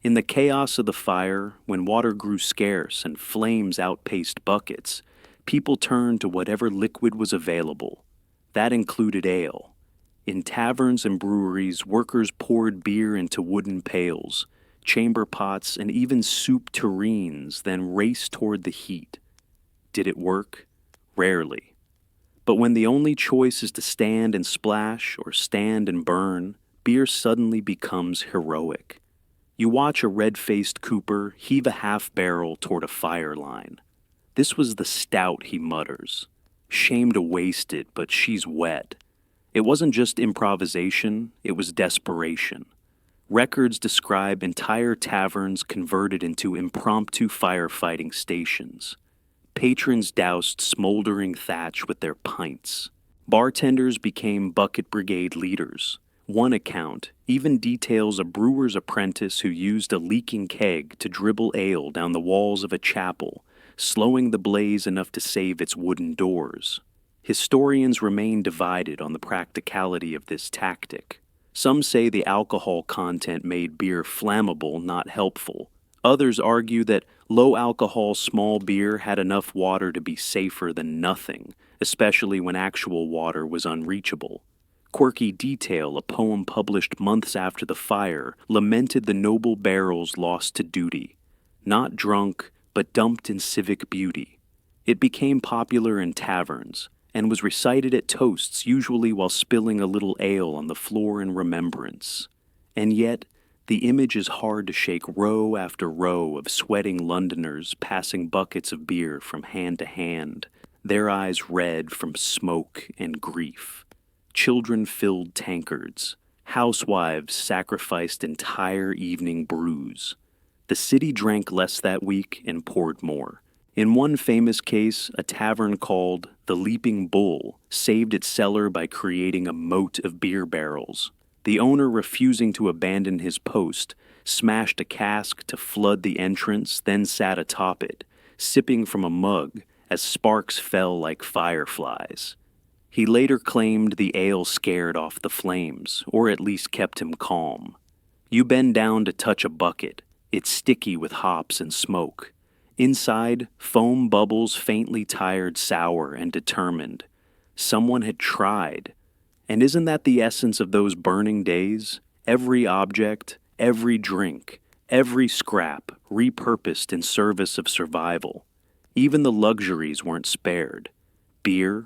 In the chaos of the fire, when water grew scarce and flames outpaced buckets, people turned to whatever liquid was available. That included ale. In taverns and breweries, workers poured beer into wooden pails, chamber pots, and even soup tureens, then raced toward the heat. Did it work? Rarely. But when the only choice is to stand and splash or stand and burn, beer suddenly becomes heroic. You watch a red-faced cooper heave a half-barrel toward a fire line. "This was the stout," he mutters. "Shame to waste it, but she's wet." It wasn't just improvisation, it was desperation. Records describe entire taverns converted into impromptu firefighting stations. Patrons doused smoldering thatch with their pints. Bartenders became bucket brigade leaders. One account even details a brewer's apprentice who used a leaking keg to dribble ale down the walls of a chapel, slowing the blaze enough to save its wooden doors. Historians remain divided on the practicality of this tactic. Some say the alcohol content made beer flammable, not helpful. Others argue that low-alcohol small beer had enough water to be safer than nothing, especially when actual water was unreachable. Quirky Detail, a poem published months after the fire, lamented the noble barrels lost to duty. Not drunk, but dumped in civic beauty. It became popular in taverns, and was recited at toasts, usually while spilling a little ale on the floor in remembrance. And yet, the image is hard to shake row after row of sweating Londoners passing buckets of beer from hand to hand, their eyes red from smoke and grief. Children filled tankards. Housewives sacrificed entire evening brews. The city drank less that week and poured more. In one famous case, a tavern called the Leaping Bull saved its cellar by creating a moat of beer barrels. The owner, refusing to abandon his post, smashed a cask to flood the entrance, then sat atop it, sipping from a mug as sparks fell like fireflies. He later claimed the ale scared off the flames, or at least kept him calm. You bend down to touch a bucket. It's sticky with hops and smoke. Inside, foam bubbles faintly tired, sour, and determined. Someone had tried. And isn't that the essence of those burning days? Every object, every drink, every scrap repurposed in service of survival. Even the luxuries weren't spared. Beer,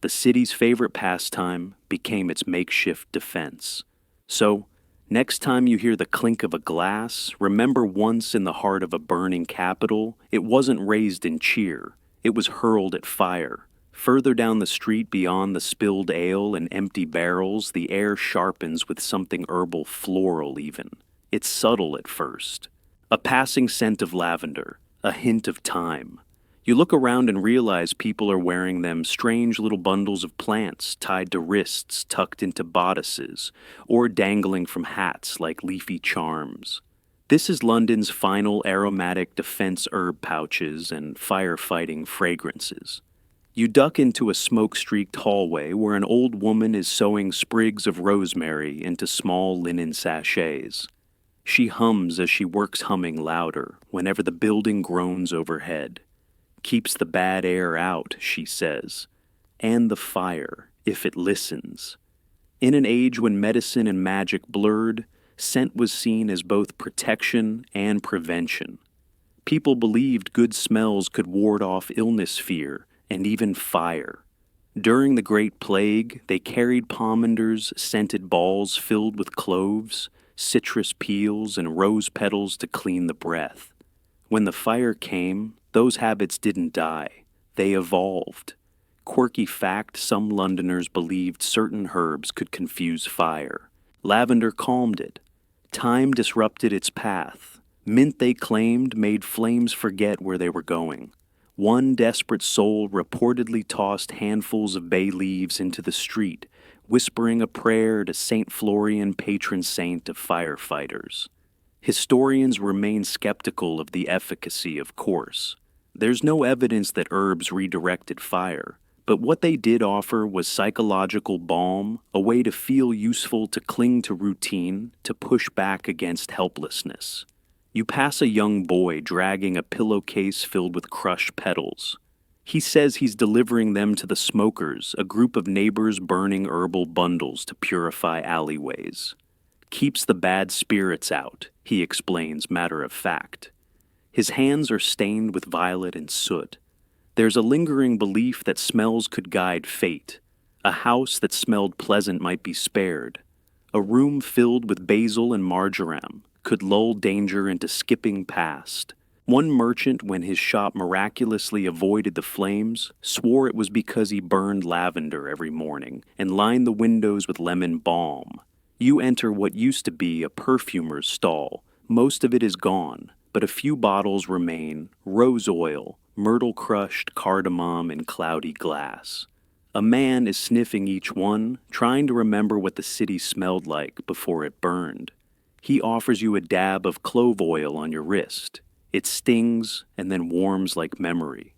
the The city's favorite pastime became its makeshift defense. So, next time you hear the clink of a glass, remember once in the heart of a burning capital, it wasn't raised in cheer, it was hurled at fire. Further down the street beyond the spilled ale and empty barrels, the air sharpens with something herbal floral even. It's subtle at first. A passing scent of lavender, a hint of thyme. You look around and realize people are wearing them strange little bundles of plants tied to wrists tucked into bodices, or dangling from hats like leafy charms. This is London's final aromatic defense herb pouches and firefighting fragrances. You duck into a smoke-streaked hallway where an old woman is sewing sprigs of rosemary into small linen sachets. She hums as she works, humming louder whenever the building groans overhead. Keeps the bad air out, she says, and the fire, if it listens. In an age when medicine and magic blurred, scent was seen as both protection and prevention. People believed good smells could ward off illness fear and even fire. During the Great Plague, they carried pomanders, scented balls filled with cloves, citrus peels, and rose petals to clean the breath. When the fire came, those habits didn't die. They evolved. Quirky fact, some Londoners believed certain herbs could confuse fire. Lavender calmed it. Thyme disrupted its path. Mint, they claimed, made flames forget where they were going. One desperate soul reportedly tossed handfuls of bay leaves into the street, whispering a prayer to St. Florian, patron saint of firefighters. Historians remain skeptical of the efficacy, of course. There's no evidence that herbs redirected fire, but what they did offer was psychological balm, a way to feel useful, to cling to routine, to push back against helplessness. You pass a young boy dragging a pillowcase filled with crushed petals. He says he's delivering them to the smokers, a group of neighbors burning herbal bundles to purify alleyways. Keeps the bad spirits out, he explains matter of fact. His hands are stained with violet and soot. There's a lingering belief that smells could guide fate. A house that smelled pleasant might be spared. A room filled with basil and marjoram could lull danger into skipping past. One merchant, when his shop miraculously avoided the flames, swore it was because he burned lavender every morning and lined the windows with lemon balm. You enter what used to be a perfumer's stall. Most of it is gone, but a few bottles remain: rose oil, myrtle-crushed cardamom in cloudy glass. A man is sniffing each one, trying to remember what the city smelled like before it burned. He offers you a dab of clove oil on your wrist. It stings and then warms like memory.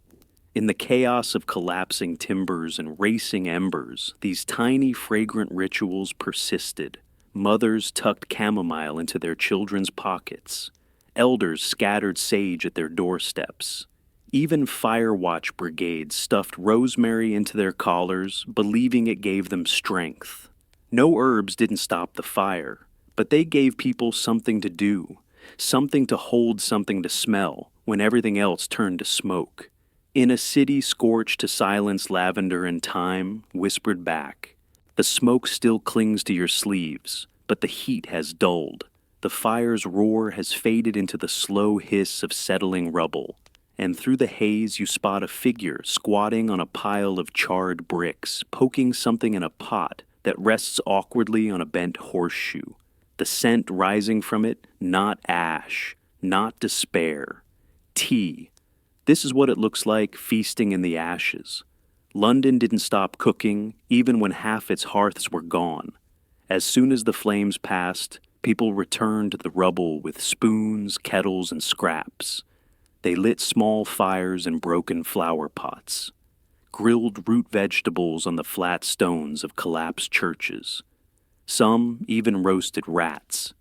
In the chaos of collapsing timbers and racing embers, these tiny, fragrant rituals persisted. Mothers tucked chamomile into their children's pockets. Elders scattered sage at their doorsteps. Even fire watch brigades stuffed rosemary into their collars, believing it gave them strength. No herbs didn't stop the fire, but they gave people something to do, something to hold, something to smell, when everything else turned to smoke. In a city scorched to silence, lavender and thyme whispered back. The smoke still clings to your sleeves, but the heat has dulled. The fire's roar has faded into the slow hiss of settling rubble, and through the haze you spot a figure squatting on a pile of charred bricks, poking something in a pot that rests awkwardly on a bent horseshoe. The scent rising from it, not ash, not despair. Tea. This is what it looks like, feasting in the ashes. London didn't stop cooking, even when half its hearths were gone. As soon as the flames passed, people returned to the rubble with spoons, kettles, and scraps. They lit small fires in broken flower pots, grilled root vegetables on the flat stones of collapsed churches. Some even roasted rats.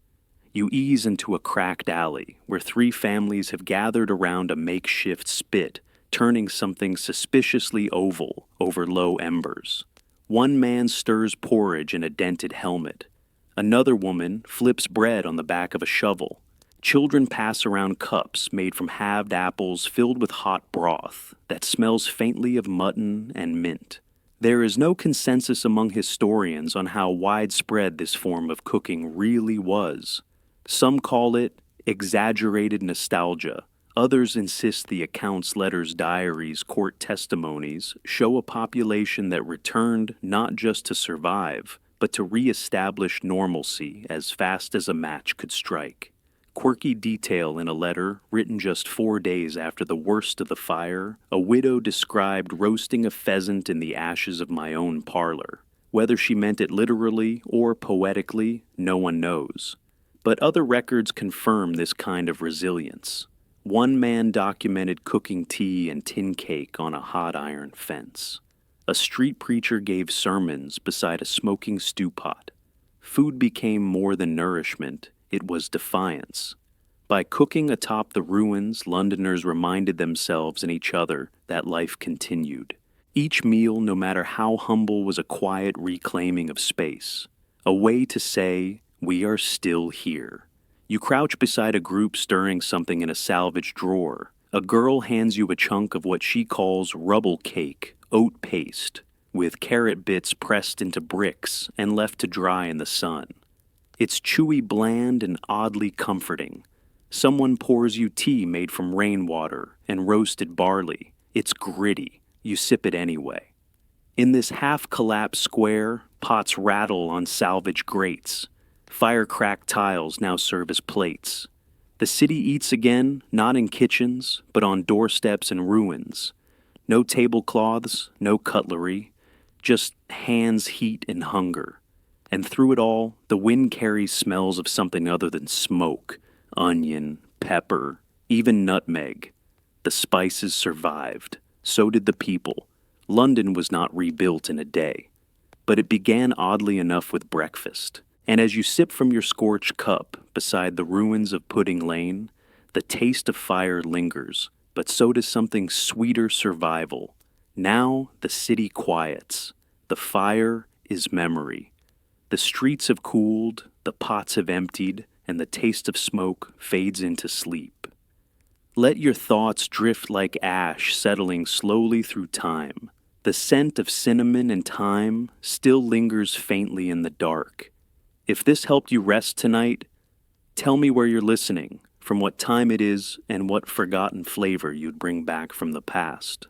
You ease into a cracked alley where 3 families have gathered around a makeshift spit, turning something suspiciously oval over low embers. One man stirs porridge in a dented helmet. Another woman flips bread on the back of a shovel. Children pass around cups made from halved apples filled with hot broth that smells faintly of mutton and mint. There is no consensus among historians on how widespread this form of cooking really was. Some call it exaggerated nostalgia. Others insist the accounts, letters, diaries, court testimonies show a population that returned not just to survive, but to re-establish normalcy as fast as a match could strike. Quirky detail in a letter written just 4 days after the worst of the fire, a widow described roasting a pheasant in the ashes of my own parlor. Whether she meant it literally or poetically, no one knows. But other records confirm this kind of resilience. One man documented cooking tea and tin cake on a hot iron fence. A street preacher gave sermons beside a smoking stew pot. Food became more than nourishment, it was defiance. By cooking atop the ruins, Londoners reminded themselves and each other that life continued. Each meal, no matter how humble, was a quiet reclaiming of space, a way to say, "We are still here." You crouch beside a group stirring something in a salvage drawer. A girl hands you a chunk of what she calls rubble cake, oat paste, with carrot bits pressed into bricks and left to dry in the sun. It's chewy, bland, and oddly comforting. Someone pours you tea made from rainwater and roasted barley. It's gritty. You sip it anyway. In this half-collapsed square, pots rattle on salvage grates. Fire-cracked tiles now serve as plates. The city eats again, not in kitchens, but on doorsteps and ruins. No tablecloths, no cutlery, just hands, heat, and hunger. And through it all, the wind carries smells of something other than smoke, onion, pepper, even nutmeg. The spices survived. So did the people. London was not rebuilt in a day. But it began oddly enough with breakfast. And as you sip from your scorched cup beside the ruins of Pudding Lane, the taste of fire lingers, but so does something sweeter: survival. Now the city quiets. The fire is memory. The streets have cooled, the pots have emptied, and the taste of smoke fades into sleep. Let your thoughts drift like ash settling slowly through time. The scent of cinnamon and thyme still lingers faintly in the dark. If this helped you rest tonight, tell me where you're listening, from what time it is, and what forgotten flavor you'd bring back from the past.